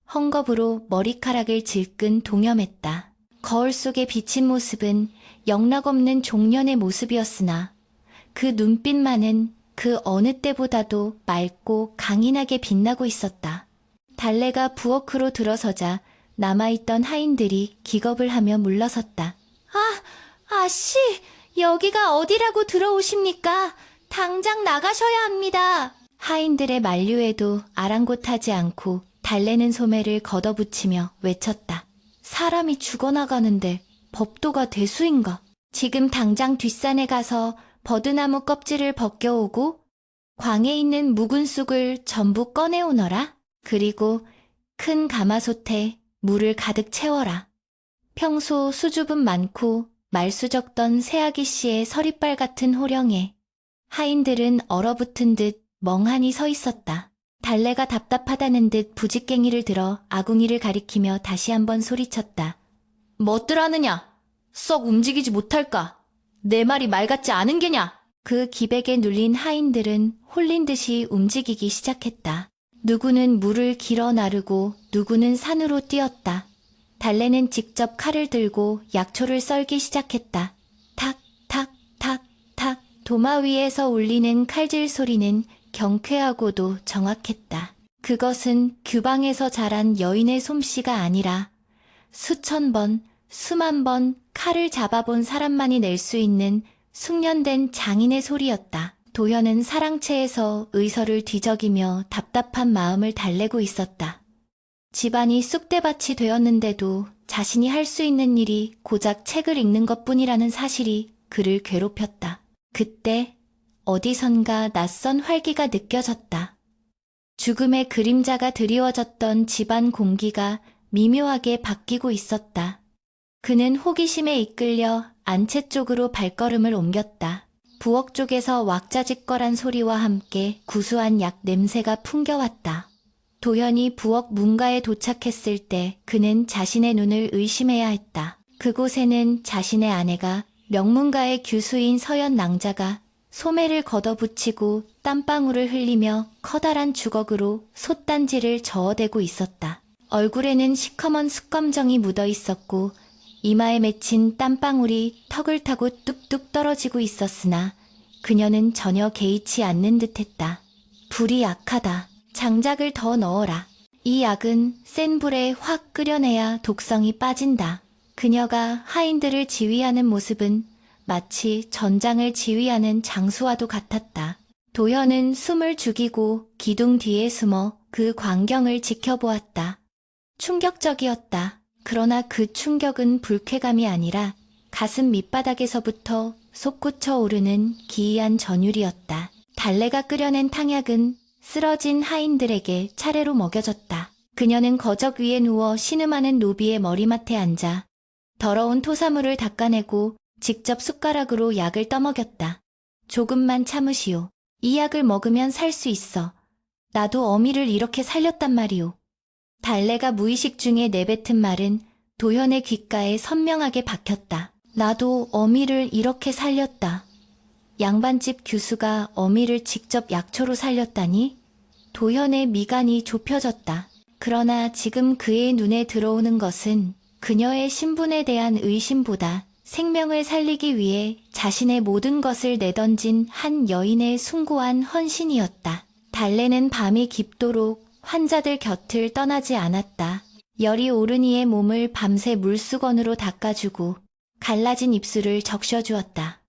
헝겊으로 머리카락을 질끈 동여맸다. 거울 속에 비친 모습은 영락없는 종년의 모습이었으나 그 눈빛만은 그 어느 때보다도 맑고 강인하게 빛나고 있었다. 달래가 부엌으로 들어서자 남아있던 하인들이 기겁을 하며 물러섰다. 아씨, 여기가 어디라고 들어오십니까? 당장 나가셔야 합니다. 하인들의 만류에도 아랑곳하지 않고 달래는 소매를 걷어붙이며 외쳤다. 사람이 죽어나가는데 법도가 대수인가? 지금 당장 뒷산에 가서 버드나무 껍질을 벗겨오고 광에 있는 묵은 쑥을 전부 꺼내오너라. 그리고 큰 가마솥에 물을 가득 채워라. 평소 수줍음 많고 말수 적던 새아기 씨의 서리빨 같은 호령에 하인들은 얼어붙은 듯 멍하니 서 있었다. 달래가 답답하다는 듯 부직갱이를 들어 아궁이를 가리키며 다시 한번 소리쳤다. 뭣들 하느냐? 썩 움직이지 못할까? 내 말이 말 같지 않은 게냐? 그 기백에 눌린 하인들은 홀린 듯이 움직이기 시작했다. 누구는 물을 길어 나르고 누구는 산으로 뛰었다. 달래는 직접 칼을 들고 약초를 썰기 시작했다. 탁, 탁, 탁, 탁. 도마 위에서 울리는 칼질 소리는 경쾌하고도 정확했다. 그것은 규방에서 자란 여인의 솜씨가 아니라 수천 번, 수만 번 칼을 잡아본 사람만이 낼 수 있는 숙련된 장인의 소리였다. 도현은 사랑채에서 의서를 뒤적이며 답답한 마음을 달래고 있었다. 집안이 쑥대밭이 되었는데도 자신이 할 수 있는 일이 고작 책을 읽는 것뿐이라는 사실이 그를 괴롭혔다. 그때 어디선가 낯선 활기가 느껴졌다. 죽음의 그림자가 드리워졌던 집안 공기가 미묘하게 바뀌고 있었다. 그는 호기심에 이끌려 안채 쪽으로 발걸음을 옮겼다. 부엌 쪽에서 왁자지껄한 소리와 함께 구수한 약 냄새가 풍겨왔다. 도현이 부엌 문가에 도착했을 때 그는 자신의 눈을 의심해야 했다. 그곳에는 자신의 아내가 명문가의 규수인 서연 낭자가 소매를 걷어붙이고 땀방울을 흘리며 커다란 주걱으로 솥단지를 저어대고 있었다. 얼굴에는 시커먼 숯검정이 묻어 있었고 이마에 맺힌 땀방울이 턱을 타고 뚝뚝 떨어지고 있었으나 그녀는 전혀 개의치 않는 듯했다. 불이 약하다. 장작을 더 넣어라. 이 약은 센 불에 확 끓여내야 독성이 빠진다. 그녀가 하인들을 지휘하는 모습은 마치 전장을 지휘하는 장수와도 같았다. 도현은 숨을 죽이고 기둥 뒤에 숨어 그 광경을 지켜보았다. 충격적이었다. 그러나 그 충격은 불쾌감이 아니라 가슴 밑바닥에서부터 솟구쳐 오르는 기이한 전율이었다. 달래가 끓여낸 탕약은 쓰러진 하인들에게 차례로 먹여졌다. 그녀는 거적 위에 누워 신음하는 노비의 머리맡에 앉아 더러운 토사물을 닦아내고 직접 숟가락으로 약을 떠먹였다. 조금만 참으시오. 이 약을 먹으면 살 수 있어. 나도 어미를 이렇게 살렸단 말이오. 달래가 무의식 중에 내뱉은 말은 도현의 귓가에 선명하게 박혔다. 나도 어미를 이렇게 살렸다. 양반집 규수가 어미를 직접 약초로 살렸다니? 도현의 미간이 좁혀졌다. 그러나 지금 그의 눈에 들어오는 것은 그녀의 신분에 대한 의심보다 생명을 살리기 위해 자신의 모든 것을 내던진 한 여인의 숭고한 헌신이었다. 달래는 밤이 깊도록 환자들 곁을 떠나지 않았다. 열이 오른 이의 몸을 밤새 물수건으로 닦아주고 갈라진 입술을 적셔주었다.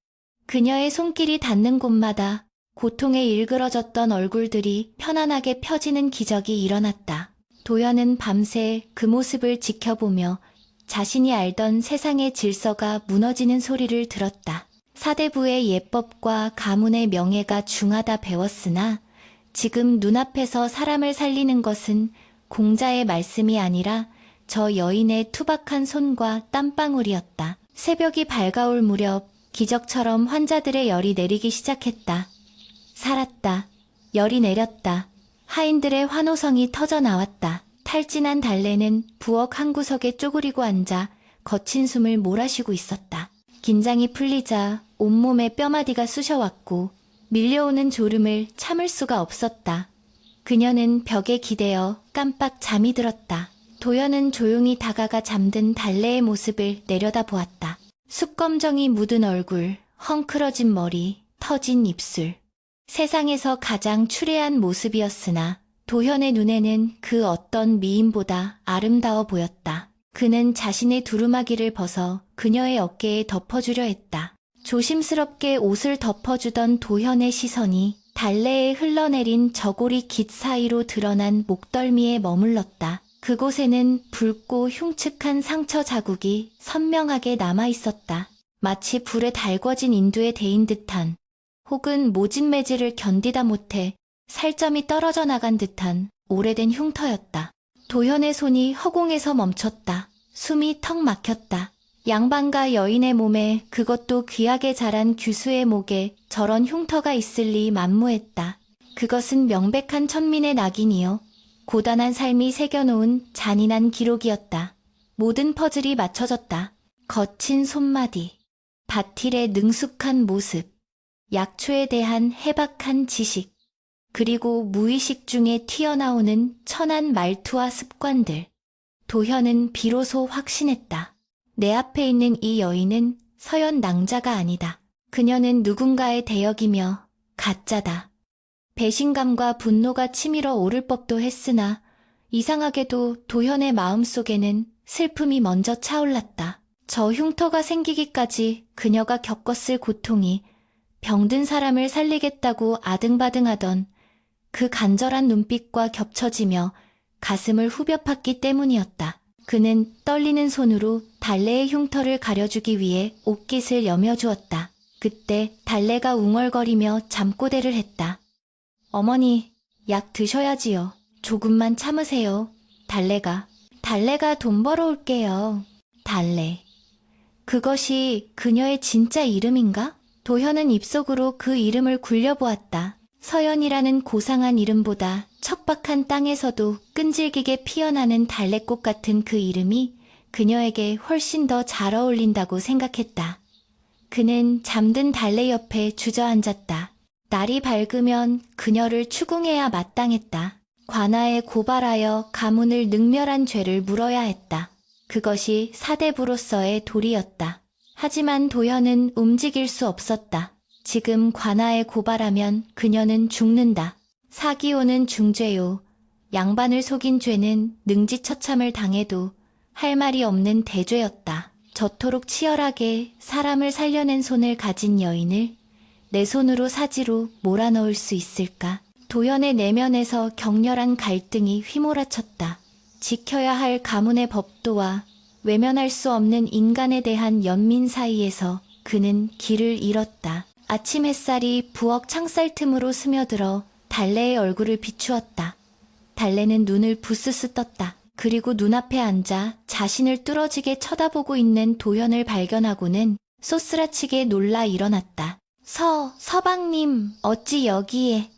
그녀의 손길이 닿는 곳마다 고통에 일그러졌던 얼굴들이 편안하게 펴지는 기적이 일어났다. 도현은 밤새 그 모습을 지켜보며 자신이 알던 세상의 질서가 무너지는 소리를 들었다. 사대부의 예법과 가문의 명예가 중하다 배웠으나 지금 눈앞에서 사람을 살리는 것은 공자의 말씀이 아니라 저 여인의 투박한 손과 땀방울이었다. 새벽이 밝아올 무렵 기적처럼 환자들의 열이 내리기 시작했다. 살았다. 열이 내렸다. 하인들의 환호성이 터져 나왔다. 탈진한 달래는 부엌 한 구석에 쪼그리고 앉아 거친 숨을 몰아쉬고 있었다. 긴장이 풀리자 온몸에 뼈마디가 쑤셔왔고 밀려오는 졸음을 참을 수가 없었다. 그녀는 벽에 기대어 깜빡 잠이 들었다. 도연은 조용히 다가가 잠든 달래의 모습을 내려다보았다. 숯검정이 묻은 얼굴, 헝클어진 머리, 터진 입술. 세상에서 가장 추레한 모습이었으나 도현의 눈에는 그 어떤 미인보다 아름다워 보였다. 그는 자신의 두루마기를 벗어 그녀의 어깨에 덮어주려 했다. 조심스럽게 옷을 덮어주던 도현의 시선이 달래에 흘러내린 저고리 깃 사이로 드러난 목덜미에 머물렀다. 그곳에는 붉고 흉측한 상처 자국이 선명하게 남아있었다. 마치 불에 달궈진 인두에 데인 듯한, 혹은 모진 매질을 견디다 못해 살점이 떨어져 나간 듯한 오래된 흉터였다. 도현의 손이 허공에서 멈췄다. 숨이 턱 막혔다. 양반가 여인의 몸에, 그것도 귀하게 자란 규수의 목에 저런 흉터가 있을 리 만무했다. 그것은 명백한 천민의 낙인이요, 고단한 삶이 새겨놓은 잔인한 기록이었다. 모든 퍼즐이 맞춰졌다. 거친 손마디, 바틸의 능숙한 모습, 약초에 대한 해박한 지식, 그리고 무의식 중에 튀어나오는 천한 말투와 습관들. 도현은 비로소 확신했다. 내 앞에 있는 이 여인은 서연 낭자가 아니다. 그녀는 누군가의 대역이며 가짜다. 배신감과 분노가 치밀어 오를 법도 했으나 이상하게도 도현의 마음속에는 슬픔이 먼저 차올랐다. 저 흉터가 생기기까지 그녀가 겪었을 고통이 병든 사람을 살리겠다고 아등바등하던 그 간절한 눈빛과 겹쳐지며 가슴을 후벼 팠기 때문이었다. 그는 떨리는 손으로 달래의 흉터를 가려주기 위해 옷깃을 여며주었다. 그때 달래가 웅얼거리며 잠꼬대를 했다. 어머니, 약 드셔야지요. 조금만 참으세요. 달래가 돈 벌어올게요. 달래. 그것이 그녀의 진짜 이름인가? 도현은 입속으로 그 이름을 굴려보았다. 서연이라는 고상한 이름보다 척박한 땅에서도 끈질기게 피어나는 달래꽃 같은 그 이름이 그녀에게 훨씬 더 잘 어울린다고 생각했다. 그는 잠든 달래 옆에 주저앉았다. 날이 밝으면 그녀를 추궁해야 마땅했다. 관아에 고발하여 가문을 능멸한 죄를 물어야 했다. 그것이 사대부로서의 도리였다. 하지만 도현은 움직일 수 없었다. 지금 관아에 고발하면 그녀는 죽는다. 사기오는 중죄요. 양반을 속인 죄는 능지처참을 당해도 할 말이 없는 대죄였다. 저토록 치열하게 사람을 살려낸 손을 가진 여인을 내 손으로 사지로 몰아넣을 수 있을까? 도연의 내면에서 격렬한 갈등이 휘몰아쳤다. 지켜야 할 가문의 법도와 외면할 수 없는 인간에 대한 연민 사이에서 그는 길을 잃었다. 아침 햇살이 부엌 창살 틈으로 스며들어 달래의 얼굴을 비추었다. 달래는 눈을 부스스 떴다. 그리고 눈앞에 앉아 자신을 뚫어지게 쳐다보고 있는 도현을 발견하고는 쏘스라치게 놀라 일어났다. 서방님, 어찌 여기에?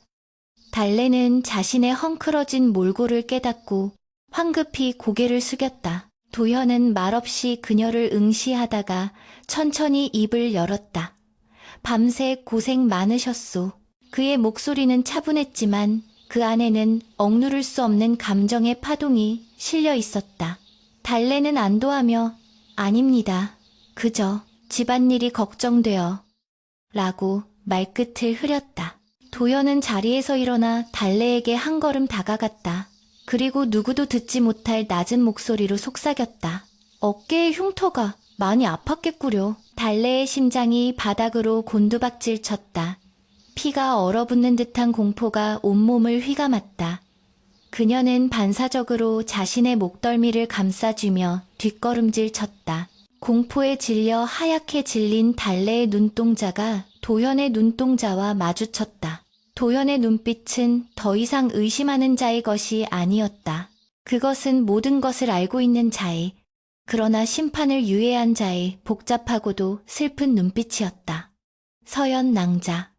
달래는 자신의 헝클어진 몰골을 깨닫고 황급히 고개를 숙였다. 도현은 말없이 그녀를 응시하다가 천천히 입을 열었다. 밤새 고생 많으셨소. 그의 목소리는 차분했지만 그 안에는 억누를 수 없는 감정의 파동이 실려 있었다. 달래는 안도하며 아닙니다. 그저 집안일이 걱정되어 라고 말끝을 흐렸다. 도연은 자리에서 일어나 달래에게 한 걸음 다가갔다. 그리고 누구도 듣지 못할 낮은 목소리로 속삭였다. 어깨의 흉터가 많이 아팠겠구려. 달래의 심장이 바닥으로 곤두박질 쳤다. 피가 얼어붙는 듯한 공포가 온몸을 휘감았다. 그녀는 반사적으로 자신의 목덜미를 감싸주며 뒷걸음질 쳤다. 공포에 질려 하얗게 질린 달래의 눈동자가 도현의 눈동자와 마주쳤다. 도현의 눈빛은 더 이상 의심하는 자의 것이 아니었다. 그것은 모든 것을 알고 있는 자의, 그러나 심판을 유예한 자의 복잡하고도 슬픈 눈빛이었다. 서연 낭자.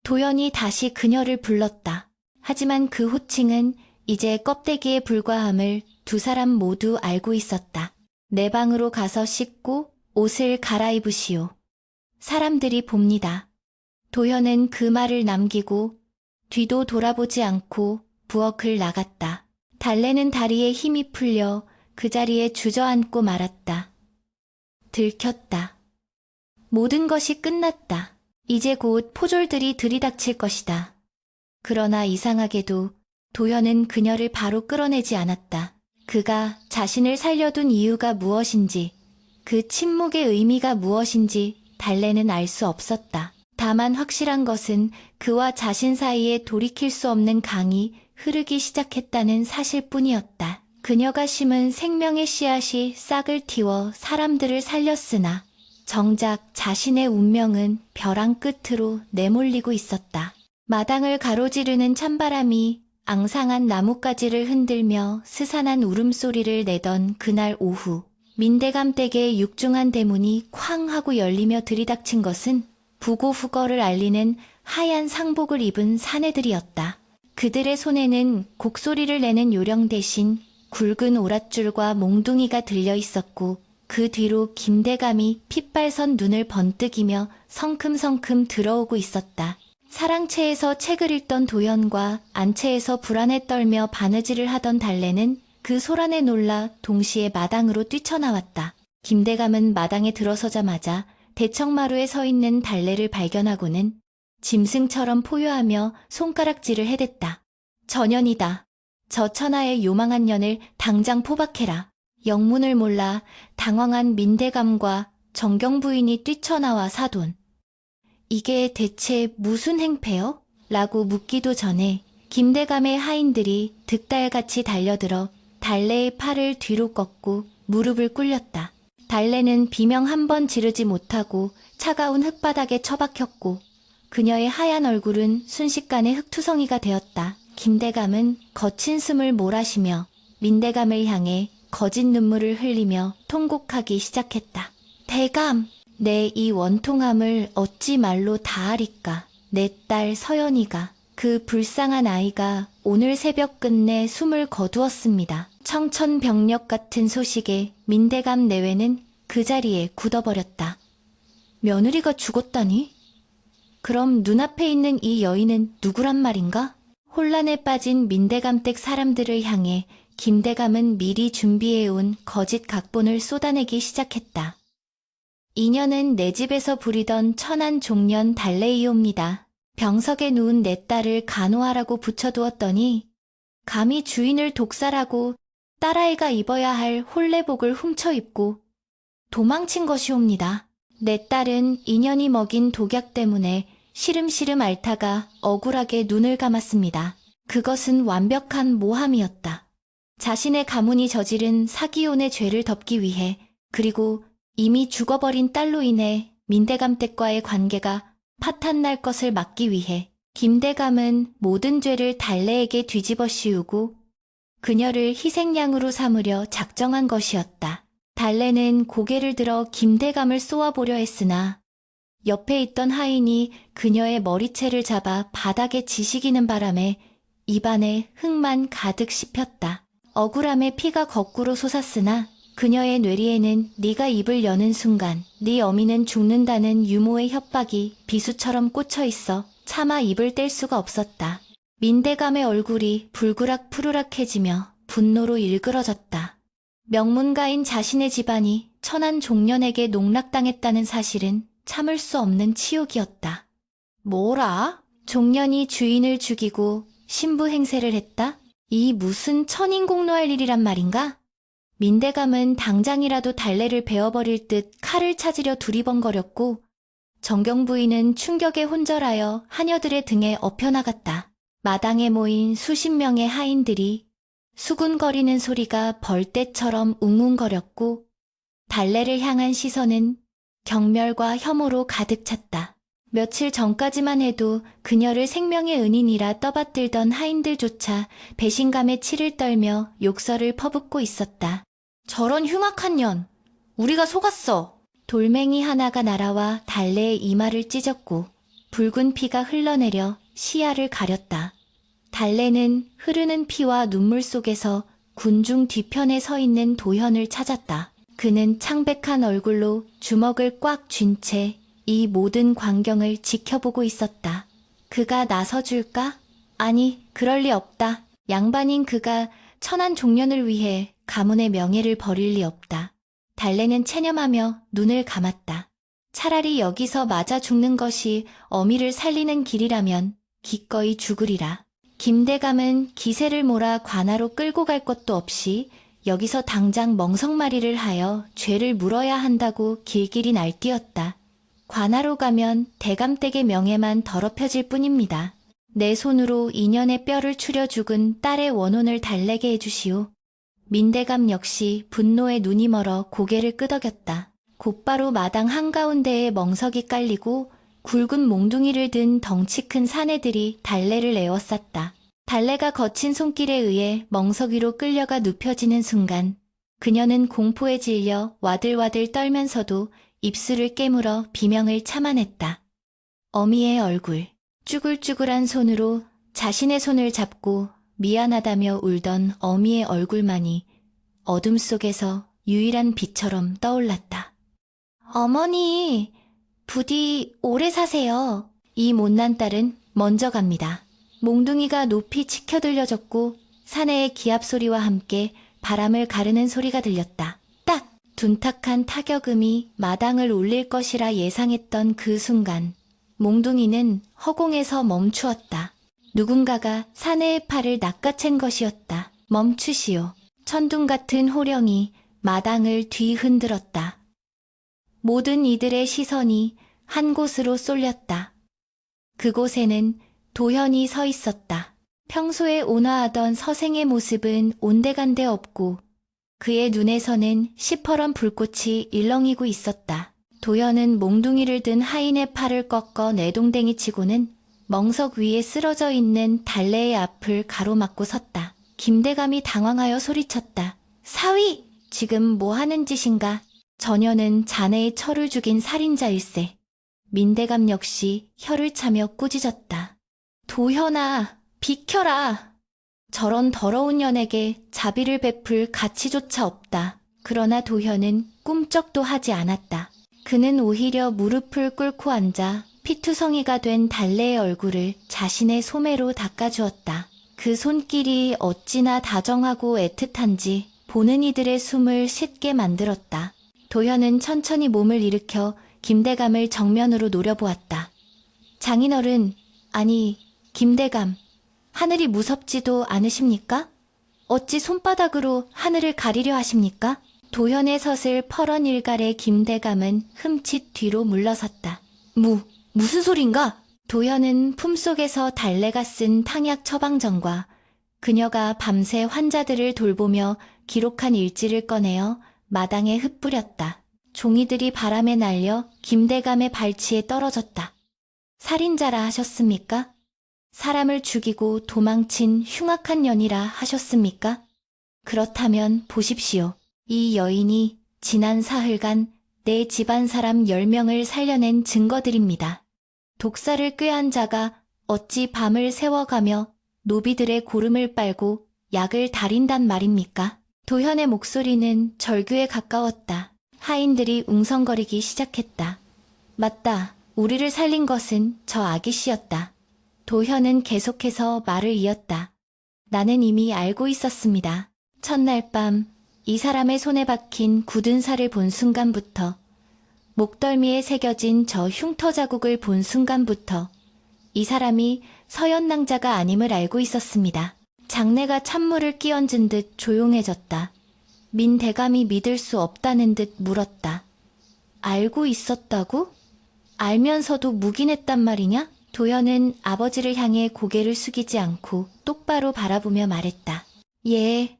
도연이 다시 그녀를 불렀다. 하지만 그 호칭은 이제 껍데기에 불과함을 두 사람 모두 알고 있었다. 내 방으로 가서 씻고 옷을 갈아입으시오. 사람들이 봅니다. 도현은 그 말을 남기고 뒤도 돌아보지 않고 부엌을 나갔다. 달래는 다리에 힘이 풀려 그 자리에 주저앉고 말았다. 들켰다. 모든 것이 끝났다. 이제 곧 포졸들이 들이닥칠 것이다. 그러나 이상하게도 도현은 그녀를 바로 끌어내지 않았다. 그가 자신을 살려둔 이유가 무엇인지, 그 침묵의 의미가 무엇인지 달래는 알 수 없었다. 다만 확실한 것은 그와 자신 사이에 돌이킬 수 없는 강이 흐르기 시작했다는 사실뿐이었다. 그녀가 심은 생명의 씨앗이 싹을 틔워 사람들을 살렸으나 정작 자신의 운명은 벼랑 끝으로 내몰리고 있었다. 마당을 가로지르는 찬바람이 앙상한 나뭇가지를 흔들며 스산한 울음소리를 내던 그날 오후, 민대감 댁의 육중한 대문이 쾅 하고 열리며 들이닥친 것은 부고후거를 알리는 하얀 상복을 입은 사내들이었다. 그들의 손에는 곡소리를 내는 요령 대신 굵은 오랏줄과 몽둥이가 들려 있었고 그 뒤로 김대감이 핏발선 눈을 번뜩이며 성큼성큼 들어오고 있었다. 사랑채에서 책을 읽던 도현과 안채에서 불안에 떨며 바느질을 하던 달래는 그 소란에 놀라 동시에 마당으로 뛰쳐나왔다. 김대감은 마당에 들어서자마자 대청마루에 서 있는 달래를 발견하고는 짐승처럼 포효하며 손가락질을 해댔다. 전연이다. 저 천하의 요망한 년을 당장 포박해라. 영문을 몰라 당황한 민대감과 정경 부인이 뛰쳐나와 사돈. 이게 대체 무슨 행패요? 라고 묻기도 전에 김대감의 하인들이 득달같이 달려들어 달래의 팔을 뒤로 꺾고 무릎을 꿇렸다. 달래는 비명 한 번 지르지 못하고 차가운 흙바닥에 처박혔고 그녀의 하얀 얼굴은 순식간에 흙투성이가 되었다. 김대감은 거친 숨을 몰아쉬며 민대감을 향해 거짓 눈물을 흘리며 통곡하기 시작했다. 대감! 내 이 원통함을 어찌 말로 다하리까. 내 딸 서연이가, 그 불쌍한 아이가 오늘 새벽 끝내 숨을 거두었습니다. 청천벽력 같은 소식에 민대감 내외는 그 자리에 굳어버렸다. 며느리가 죽었다니? 그럼 눈앞에 있는 이 여인은 누구란 말인가? 혼란에 빠진 민대감 댁 사람들을 향해 김대감은 미리 준비해온 거짓 각본을 쏟아내기 시작했다. 이년은 내 집에서 부리던 천한 종년 달래이옵니다. 병석에 누운 내 딸을 간호하라고 붙여두었더니 감히 주인을 독살하고 딸아이가 입어야 할 홀레복을 훔쳐 입고 도망친 것이옵니다. 내 딸은 이년이 먹인 독약 때문에 시름시름 앓다가 억울하게 눈을 감았습니다. 그것은 완벽한 모함이었다. 자신의 가문이 저지른 사기혼의 죄를 덮기 위해, 그리고 이미 죽어버린 딸로 인해 민대감 댁과의 관계가 파탄날 것을 막기 위해 김대감은 모든 죄를 달래에게 뒤집어 씌우고 그녀를 희생양으로 삼으려 작정한 것이었다. 달래는 고개를 들어 김대감을 쏘아보려 했으나 옆에 있던 하인이 그녀의 머리채를 잡아 바닥에 지시기는 바람에 입안에 흙만 가득 씹혔다. 억울함에 피가 거꾸로 솟았으나 그녀의 뇌리에는 네가 입을 여는 순간 네 어미는 죽는다는 유모의 협박이 비수처럼 꽂혀 있어 차마 입을 뗄 수가 없었다. 민대감의 얼굴이 불그락 푸르락해지며 분노로 일그러졌다. 명문가인 자신의 집안이 천한 종년에게 농락당했다는 사실은 참을 수 없는 치욕이었다. 뭐라? 종년이 주인을 죽이고 신부 행세를 했다? 이 무슨 천인공노할 일이란 말인가? 민대감은 당장이라도 달래를 베어버릴 듯 칼을 찾으려 두리번거렸고 정경 부인은 충격에 혼절하여 하녀들의 등에 엎혀나갔다. 마당에 모인 수십 명의 하인들이 수군거리는 소리가 벌떼처럼 웅웅거렸고 달래를 향한 시선은 경멸과 혐오로 가득 찼다. 며칠 전까지만 해도 그녀를 생명의 은인이라 떠받들던 하인들조차 배신감에 치를 떨며 욕설을 퍼붓고 있었다. 저런 흉악한 년, 우리가 속았어. 돌멩이 하나가 날아와 달래의 이마를 찢었고 붉은 피가 흘러내려 시야를 가렸다. 달래는 흐르는 피와 눈물 속에서 군중 뒤편에 서 있는 도현을 찾았다. 그는 창백한 얼굴로 주먹을 꽉 쥔 채 이 모든 광경을 지켜보고 있었다. 그가 나서줄까? 아니, 그럴 리 없다. 양반인 그가 천한 종년을 위해 가문의 명예를 버릴 리 없다. 달래는 체념하며 눈을 감았다. 차라리 여기서 맞아 죽는 것이 어미를 살리는 길이라면 기꺼이 죽으리라. 김대감은 기세를 몰아 관하로 끌고 갈 것도 없이 여기서 당장 멍석마리를 하여 죄를 물어야 한다고 길길이 날뛰었다. 관하로 가면 대감댁의 명예만 더럽혀질 뿐입니다. 내 손으로 인연의 뼈를 추려 죽은 딸의 원혼을 달래게 해주시오. 민대감 역시 분노에 눈이 멀어 고개를 끄덕였다. 곧바로 마당 한가운데에 멍석이 깔리고 굵은 몽둥이를 든 덩치 큰 사내들이 달래를 에워쌌다. 달래가 거친 손길에 의해 멍석 위로 끌려가 눕혀지는 순간 그녀는 공포에 질려 와들와들 떨면서도 입술을 깨물어 비명을 참아냈다. 어미의 얼굴, 쭈글쭈글한 손으로 자신의 손을 잡고 미안하다며 울던 어미의 얼굴만이 어둠 속에서 유일한 빛처럼 떠올랐다. 어머니, 부디 오래 사세요. 이 못난 딸은 먼저 갑니다. 몽둥이가 높이 치켜들려졌고 사내의 기합 소리와 함께 바람을 가르는 소리가 들렸다. 딱! 둔탁한 타격음이 마당을 울릴 것이라 예상했던 그 순간 몽둥이는 허공에서 멈추었다. 누군가가 사내의 팔을 낚아챈 것이었다. 멈추시오. 천둥 같은 호령이 마당을 뒤흔들었다. 모든 이들의 시선이 한 곳으로 쏠렸다. 그곳에는 도현이 서 있었다. 평소에 온화하던 서생의 모습은 온데간데 없고 그의 눈에서는 시퍼런 불꽃이 일렁이고 있었다. 도현은 몽둥이를 든 하인의 팔을 꺾어 내동댕이 치고는 멍석 위에 쓰러져 있는 달래의 앞을 가로막고 섰다. 김대감이 당황하여 소리쳤다. 사위! 지금 뭐 하는 짓인가? 저녀는 자네의 처를 죽인 살인자일세. 민대감 역시 혀를 차며 꾸짖었다. 도현아, 비켜라. 저런 더러운 년에게 자비를 베풀 가치조차 없다. 그러나 도현은 꿈쩍도 하지 않았다. 그는 오히려 무릎을 꿇고 앉아 피투성이가 된 달래의 얼굴을 자신의 소매로 닦아주었다. 그 손길이 어찌나 다정하고 애틋한지 보는 이들의 숨을 쉽게 만들었다. 도현은 천천히 몸을 일으켜 김대감을 정면으로 노려보았다. 장인어른, 아니, 김대감, 하늘이 무섭지도 않으십니까? 어찌 손바닥으로 하늘을 가리려 하십니까? 도현의 섯을 퍼런 일갈에 김대감은 흠칫 뒤로 물러섰다. 무슨 소린가? 도현은 품속에서 달래가 쓴 탕약 처방전과 그녀가 밤새 환자들을 돌보며 기록한 일지를 꺼내어 마당에 흩뿌렸다. 종이들이 바람에 날려 김대감의 발치에 떨어졌다. 살인자라 하셨습니까? 사람을 죽이고 도망친 흉악한 년이라 하셨습니까? 그렇다면 보십시오. 이 여인이 지난 사흘간 내 집안 사람 10명을 살려낸 증거들입니다. 독사를 꾀한 자가 어찌 밤을 새워가며 노비들의 고름을 빨고 약을 다린단 말입니까? 도현의 목소리는 절규에 가까웠다. 하인들이 웅성거리기 시작했다. 맞다. 우리를 살린 것은 저 아기씨였다. 도현은 계속해서 말을 이었다. 나는 이미 알고 있었습니다. 첫날 밤 이 사람의 손에 박힌 굳은 살을 본 순간부터, 목덜미에 새겨진 저 흉터 자국을 본 순간부터 이 사람이 서연낭자가 아님을 알고 있었습니다. 장내가 찬물을 끼얹은 듯 조용해졌다. 민대감이 믿을 수 없다는 듯 물었다. 알고 있었다고? 알면서도 묵인했단 말이냐? 도현은 아버지를 향해 고개를 숙이지 않고 똑바로 바라보며 말했다. 예,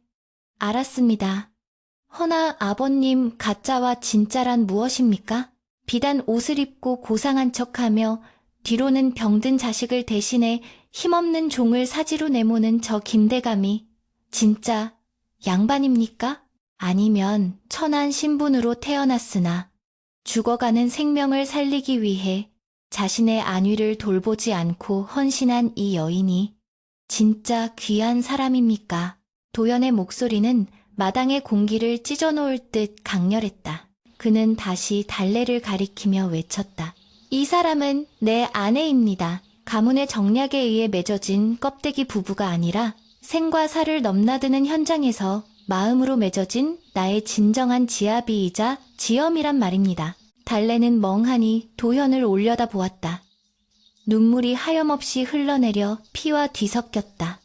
알았습니다. 허나 아버님, 가짜와 진짜란 무엇입니까? 비단 옷을 입고 고상한 척하며 뒤로는 병든 자식을 대신해 힘없는 종을 사지로 내모는 저 김대감이 진짜 양반입니까? 아니면 천한 신분으로 태어났으나 죽어가는 생명을 살리기 위해 자신의 안위를 돌보지 않고 헌신한 이 여인이 진짜 귀한 사람입니까? 도연의 목소리는 마당의 공기를 찢어놓을 듯 강렬했다. 그는 다시 달래를 가리키며 외쳤다. 이 사람은 내 아내입니다. 가문의 정략에 의해 맺어진 껍데기 부부가 아니라 생과 사를 넘나드는 현장에서 마음으로 맺어진 나의 진정한 지아비이자 지엄이란 말입니다. 달래는 멍하니 도현을 올려다보았다. 눈물이 하염없이 흘러내려 피와 뒤섞였다.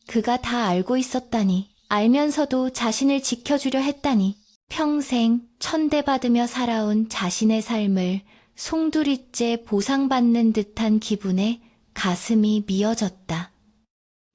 그가 다 알고 있었다니, 알면서도 자신을 지켜주려 했다니, 평생 천대받으며 살아온 자신의 삶을 송두리째 보상받는 듯한 기분에 가슴이 미어졌다.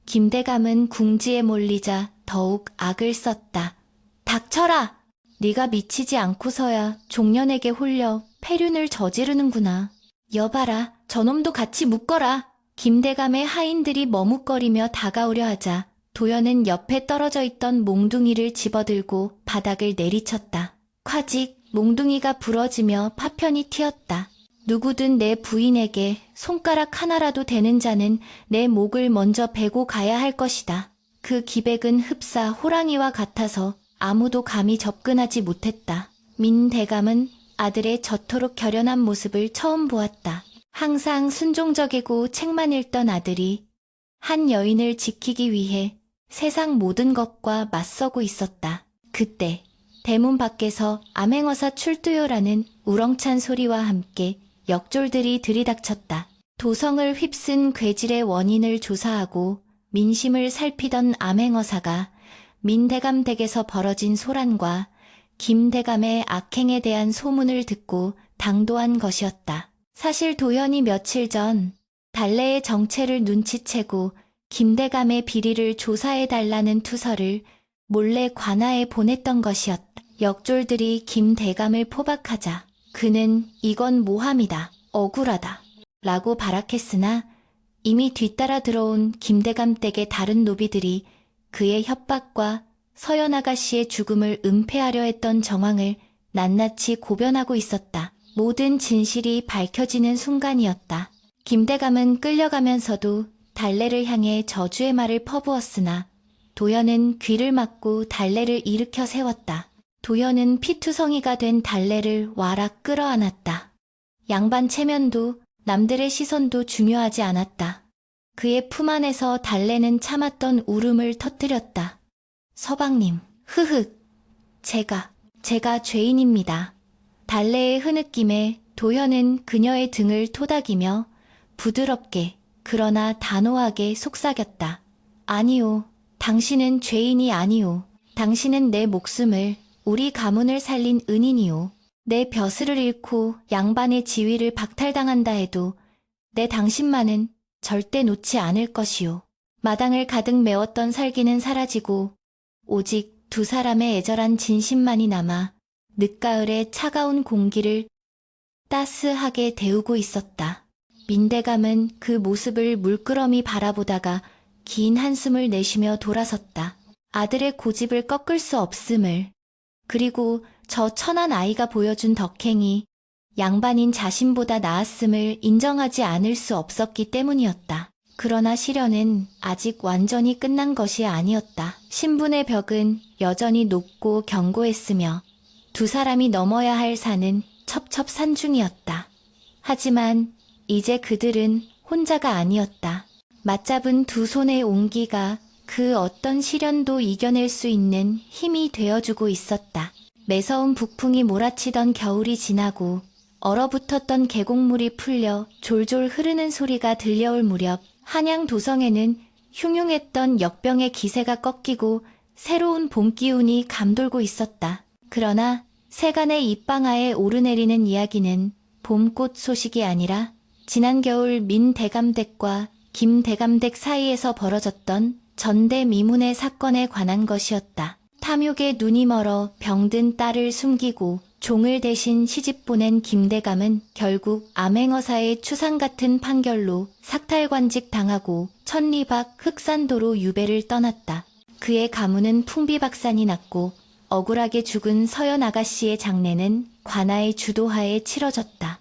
김대감은 궁지에 몰리자 더욱 악을 썼다. 닥쳐라! 네가 미치지 않고서야 종년에게 홀려 폐륜을 저지르는구나. 여봐라, 저놈도 같이 묶어라. 김대감의 하인들이 머뭇거리며 다가오려 하자 도연은 옆에 떨어져 있던 몽둥이를 집어들고 바닥을 내리쳤다. 콰직 몽둥이가 부러지며 파편이 튀었다. 누구든 내 부인에게 손가락 하나라도 되는 자는 내 목을 먼저 베고 가야 할 것이다. 그 기백은 흡사 호랑이와 같아서 아무도 감히 접근하지 못했다. 민대감은 아들의 저토록 결연한 모습을 처음 보았다. 항상 순종적이고 책만 읽던 아들이 한 여인을 지키기 위해 세상 모든 것과 맞서고 있었다. 그때 대문 밖에서 암행어사 출두요라는 우렁찬 소리와 함께 역졸들이 들이닥쳤다. 도성을 휩쓴 괴질의 원인을 조사하고 민심을 살피던 암행어사가 민대감 댁에서 벌어진 소란과 김대감의 악행에 대한 소문을 듣고 당도한 것이었다. 사실 도연이 며칠 전 달래의 정체를 눈치채고 김대감의 비리를 조사해달라는 투서를 몰래 관아에 보냈던 것이었다. 역졸들이 김대감을 포박하자 그는 이건 모함이다, 억울하다 라고 발악했으나 이미 뒤따라 들어온 김대감 댁의 다른 노비들이 그의 협박과 서연 아가씨의 죽음을 은폐하려 했던 정황을 낱낱이 고변하고 있었다. 모든 진실이 밝혀지는 순간이었다. 김대감은 끌려가면서도 달래를 향해 저주의 말을 퍼부었으나 도연은 귀를 막고 달래를 일으켜 세웠다. 도연은 피투성이가 된 달래를 와락 끌어안았다. 양반 체면도 남들의 시선도 중요하지 않았다. 그의 품 안에서 달래는 참았던 울음을 터뜨렸다. 서방님, 흐흑, 제가 죄인입니다. 달래의 흐느낌에 도현은 그녀의 등을 토닥이며 부드럽게 그러나 단호하게 속삭였다. 아니오, 당신은 죄인이 아니오. 당신은 내 목숨을, 우리 가문을 살린 은인이오. 내 벼슬을 잃고 양반의 지위를 박탈당한다 해도 내 당신만은 절대 놓지 않을 것이오. 마당을 가득 메웠던 살기는 사라지고 오직 두 사람의 애절한 진심만이 남아 늦가을의 차가운 공기를 따스하게 데우고 있었다. 민대감은 그 모습을 물끄러미 바라보다가 긴 한숨을 내쉬며 돌아섰다. 아들의 고집을 꺾을 수 없음을, 그리고 저 천한 아이가 보여준 덕행이 양반인 자신보다 나았음을 인정하지 않을 수 없었기 때문이었다. 그러나 시련은 아직 완전히 끝난 것이 아니었다. 신분의 벽은 여전히 높고 견고했으며 두 사람이 넘어야 할 산은 첩첩산중이었다. 하지만 이제 그들은 혼자가 아니었다. 맞잡은 두 손의 온기가 그 어떤 시련도 이겨낼 수 있는 힘이 되어주고 있었다. 매서운 북풍이 몰아치던 겨울이 지나고 얼어붙었던 계곡물이 풀려 졸졸 흐르는 소리가 들려올 무렵 한양 도성에는 흉흉했던 역병의 기세가 꺾이고 새로운 봄 기운이 감돌고 있었다. 그러나 세간의 입방아에 오르내리는 이야기는 봄꽃 소식이 아니라 지난 겨울 민대감댁과 김대감댁 사이에서 벌어졌던 전대미문의 사건에 관한 것이었다. 탐욕에 눈이 멀어 병든 딸을 숨기고 종을 대신 시집 보낸 김대감은 결국 암행어사의 추상 같은 판결로 삭탈관직 당하고 천리박 흑산도로 유배를 떠났다. 그의 가문은 풍비박산이 났고 억울하게 죽은 서연 아가씨의 장례는 관아의 주도하에 치러졌다.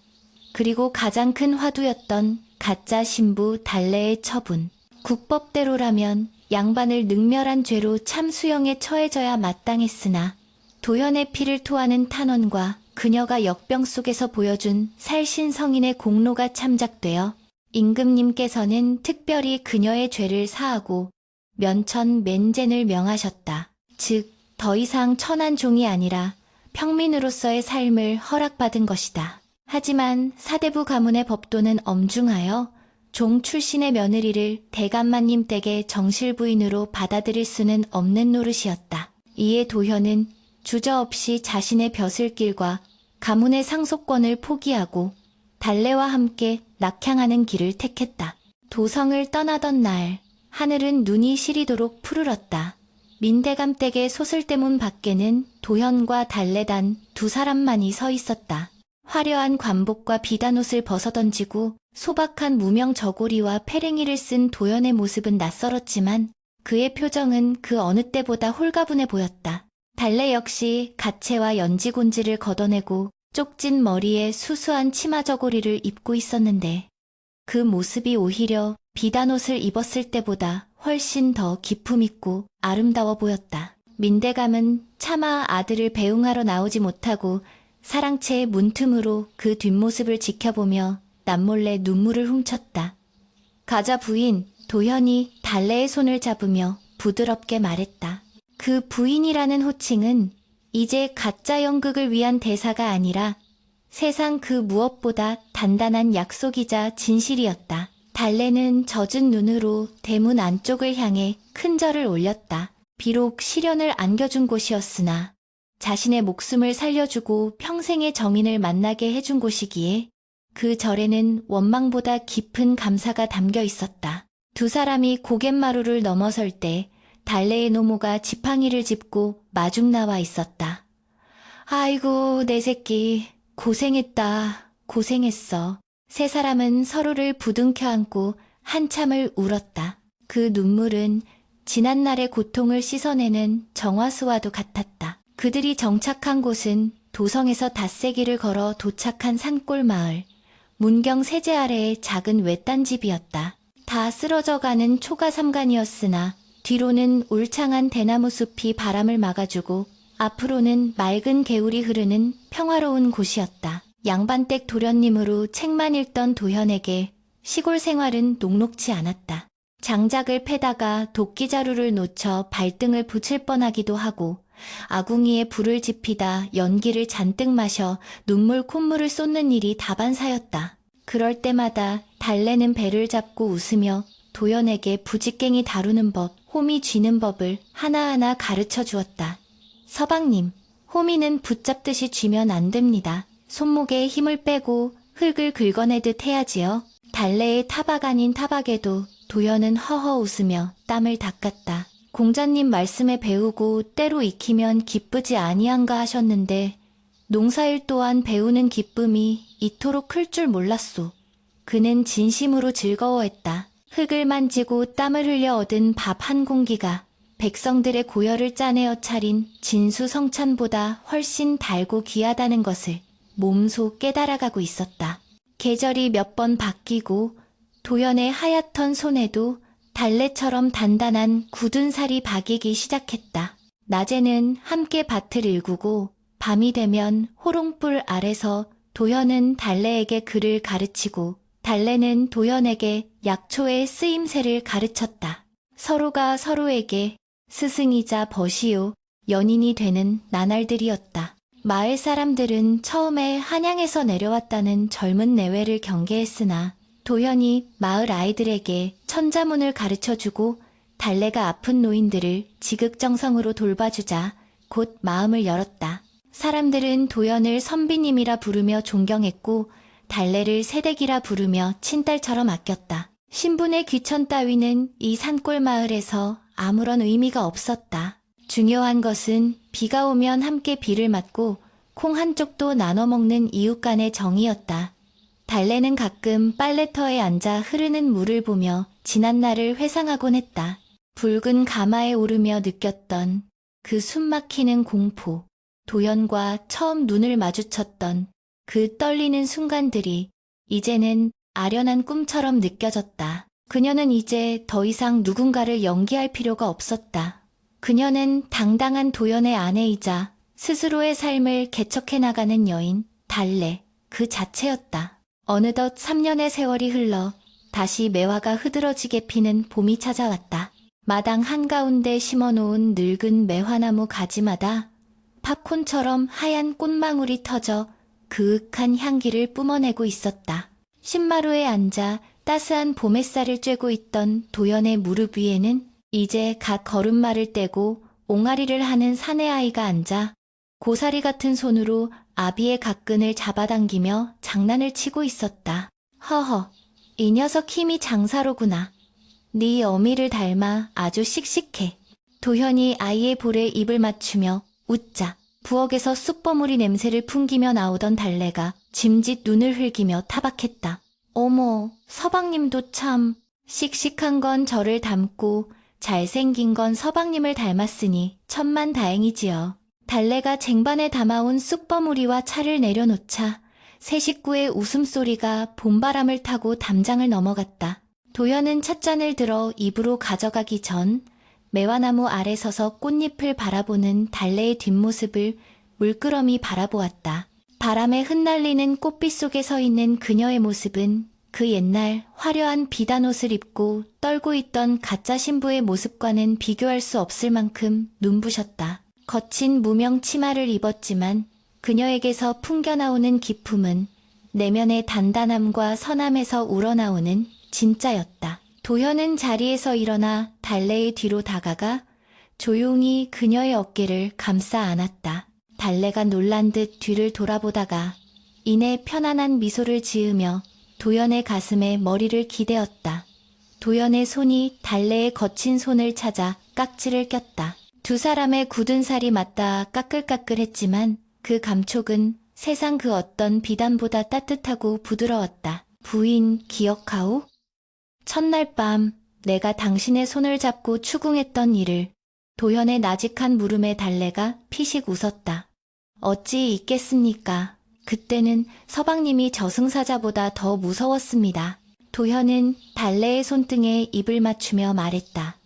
그리고 가장 큰 화두였던 가짜 신부 달래의 처분. 국법대로라면 양반을 능멸한 죄로 참수형에 처해져야 마땅했으나 도현의 피를 토하는 탄원과 그녀가 역병 속에서 보여준 살신성인의 공로가 참작되어 임금님께서는 특별히 그녀의 죄를 사하고 면천 면젠을 명하셨다. 즉, 더 이상 천한 종이 아니라 평민으로서의 삶을 허락받은 것이다. 하지만 사대부 가문의 법도는 엄중하여 종 출신의 며느리를 대감마님 댁의 정실부인으로 받아들일 수는 없는 노릇이었다. 이에 도현은 주저없이 자신의 벼슬길과 가문의 상속권을 포기하고 달래와 함께 낙향하는 길을 택했다. 도성을 떠나던 날, 하늘은 눈이 시리도록 푸르렀다. 민대감 댁의 소슬대문 밖에는 도현과 달래단 두 사람만이 서 있었다. 화려한 관복과 비단옷을 벗어던지고 소박한 무명 저고리와 패랭이를 쓴 도현의 모습은 낯설었지만 그의 표정은 그 어느 때보다 홀가분해 보였다. 달래 역시 가채와 연지곤지를 걷어내고 쪽진 머리에 수수한 치마 저고리를 입고 있었는데 그 모습이 오히려 비단옷을 입었을 때보다 훨씬 더 기품있고 아름다워 보였다. 민대감은 차마 아들을 배웅하러 나오지 못하고 사랑채의 문틈으로 그 뒷모습을 지켜보며 남몰래 눈물을 훔쳤다. 가자 부인, 도현이 달래의 손을 잡으며 부드럽게 말했다. 그 부인이라는 호칭은 이제 가짜 연극을 위한 대사가 아니라 세상 그 무엇보다 단단한 약속이자 진실이었다. 달래는 젖은 눈으로 대문 안쪽을 향해 큰 절을 올렸다. 비록 시련을 안겨준 곳이었으나 자신의 목숨을 살려주고 평생의 정인을 만나게 해준 곳이기에 그 절에는 원망보다 깊은 감사가 담겨 있었다. 두 사람이 고갯마루를 넘어설 때 달래의 노모가 지팡이를 짚고 마중 나와 있었다. 아이고 내 새끼 고생했다. 고생했어. 세 사람은 서로를 부둥켜 안고 한참을 울었다. 그 눈물은 지난날의 고통을 씻어내는 정화수와도 같았다. 그들이 정착한 곳은 도성에서 닷새길을 걸어 도착한 산골 마을. 문경 세제 아래의 작은 외딴집이었다. 다 쓰러져가는 초가삼간이었으나 뒤로는 울창한 대나무 숲이 바람을 막아주고 앞으로는 맑은 개울이 흐르는 평화로운 곳이었다. 양반댁 도련님으로 책만 읽던 도현에게 시골 생활은 녹록지 않았다. 장작을 패다가 도끼자루를 놓쳐 발등을 붙일 뻔하기도 하고 아궁이에 불을 지피다 연기를 잔뜩 마셔 눈물 콧물을 쏟는 일이 다반사였다. 그럴 때마다 달래는 배를 잡고 웃으며 도연에게 부직갱이 다루는 법, 호미 쥐는 법을 하나하나 가르쳐 주었다. 서방님, 호미는 붙잡듯이 쥐면 안 됩니다. 손목에 힘을 빼고 흙을 긁어내듯 해야지요. 달래의 타박 아닌 타박에도 도연은 허허 웃으며 땀을 닦았다. 공자님 말씀에 배우고 때로 익히면 기쁘지 아니한가 하셨는데 농사일 또한 배우는 기쁨이 이토록 클 줄 몰랐소. 그는 진심으로 즐거워했다. 흙을 만지고 땀을 흘려 얻은 밥 한 공기가 백성들의 고열을 짜내어 차린 진수성찬보다 훨씬 달고 귀하다는 것을 몸소 깨달아가고 있었다. 계절이 몇 번 바뀌고 도연의 하얗던 손에도 달래처럼 단단한 굳은 살이 박이기 시작했다. 낮에는 함께 밭을 일구고 밤이 되면 호롱불 아래서 도연은 달래에게 글을 가르치고 달래는 도연에게 약초의 쓰임새를 가르쳤다. 서로가 서로에게 스승이자 벗이요 연인이 되는 나날들이었다. 마을 사람들은 처음에 한양에서 내려왔다는 젊은 내외를 경계했으나 도연이 마을 아이들에게 천자문을 가르쳐주고 달래가 아픈 노인들을 지극정성으로 돌봐주자 곧 마음을 열었다. 사람들은 도연을 선비님이라 부르며 존경했고 달래를 새댁이라 부르며 친딸처럼 아꼈다. 신분의 귀천 따위는 이 산골 마을에서 아무런 의미가 없었다. 중요한 것은 비가 오면 함께 비를 맞고 콩 한 쪽도 나눠 먹는 이웃 간의 정이었다. 달래는 가끔 빨래터에 앉아 흐르는 물을 보며 지난날을 회상하곤 했다. 붉은 가마에 오르며 느꼈던 그 숨막히는 공포, 도연과 처음 눈을 마주쳤던 그 떨리는 순간들이 이제는 아련한 꿈처럼 느껴졌다. 그녀는 이제 더 이상 누군가를 연기할 필요가 없었다. 그녀는 당당한 도연의 아내이자 스스로의 삶을 개척해 나가는 여인, 달래, 그 자체였다. 어느덧 3년의 세월이 흘러 다시 매화가 흐드러지게 피는 봄이 찾아왔다. 마당 한가운데 심어놓은 늙은 매화나무 가지마다 팝콘처럼 하얀 꽃망울이 터져 그윽한 향기를 뿜어내고 있었다. 신마루에 앉아 따스한 봄 햇살을 쬐고 있던 도연의 무릎 위에는 이제 갓 걸음마를 떼고 옹알이를 하는 사내아이가 앉아 고사리 같은 손으로 아비의 가끈을 잡아당기며 장난을 치고 있었다. 허허, 이 녀석 힘이 장사로구나. 네 어미를 닮아 아주 씩씩해. 도현이 아이의 볼에 입을 맞추며 웃자 부엌에서 쑥버무리 냄새를 풍기며 나오던 달래가 짐짓 눈을 흘기며 타박했다. 어머, 서방님도 참. 씩씩한 건 저를 닮고 잘생긴 건 서방님을 닮았으니 천만다행이지요. 달래가 쟁반에 담아온 쑥버무리와 차를 내려놓자 새 식구의 웃음소리가 봄바람을 타고 담장을 넘어갔다. 도연은 찻잔을 들어 입으로 가져가기 전 매화나무 아래 서서 꽃잎을 바라보는 달래의 뒷모습을 물끄러미 바라보았다. 바람에 흩날리는 꽃빛 속에 서 있는 그녀의 모습은 그 옛날 화려한 비단옷을 입고 떨고 있던 가짜 신부의 모습과는 비교할 수 없을 만큼 눈부셨다. 거친 무명 치마를 입었지만 그녀에게서 풍겨나오는 기품은 내면의 단단함과 선함에서 우러나오는 진짜였다. 도현은 자리에서 일어나 달래의 뒤로 다가가 조용히 그녀의 어깨를 감싸 안았다. 달래가 놀란 듯 뒤를 돌아보다가 이내 편안한 미소를 지으며 도연의 가슴에 머리를 기대었다. 도연의 손이 달래의 거친 손을 찾아 깍지를 꼈다. 두 사람의 굳은 살이 맞닿아 까끌까끌했지만 그 감촉은 세상 그 어떤 비단보다 따뜻하고 부드러웠다. 부인 기억하오? 첫날 밤 내가 당신의 손을 잡고 추궁했던 일을. 도연의 나직한 물음에 달래가 피식 웃었다. 어찌 있겠습니까? 그때는 서방님이 저승사자보다 더 무서웠습니다. 도현은 달래의 손등에 입을 맞추며 말했다.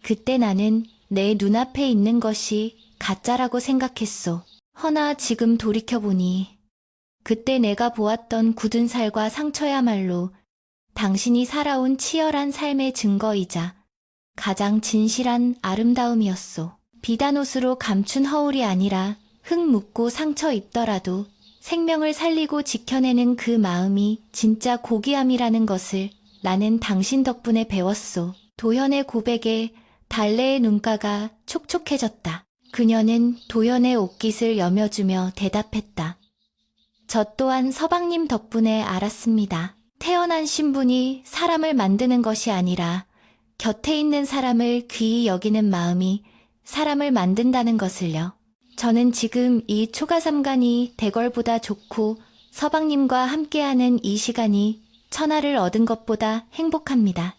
그때 나는 내 눈앞에 있는 것이 가짜라고 생각했소. 허나 지금 돌이켜보니 그때 내가 보았던 굳은 살과 상처야말로 당신이 살아온 치열한 삶의 증거이자 가장 진실한 아름다움이었소. 비단옷으로 감춘 허울이 아니라 흙 묻고 상처 입더라도 생명을 살리고 지켜내는 그 마음이 진짜 고귀함이라는 것을 나는 당신 덕분에 배웠소. 도현의 고백에 달래의 눈가가 촉촉해졌다. 그녀는 도연의 옷깃을 여며주며 대답했다. 저 또한 서방님 덕분에 알았습니다. 태어난 신분이 사람을 만드는 것이 아니라 곁에 있는 사람을 귀히 여기는 마음이 사람을 만든다는 것을요. 저는 지금 이 초가삼간이 대궐보다 좋고 서방님과 함께하는 이 시간이 천하를 얻은 것보다 행복합니다.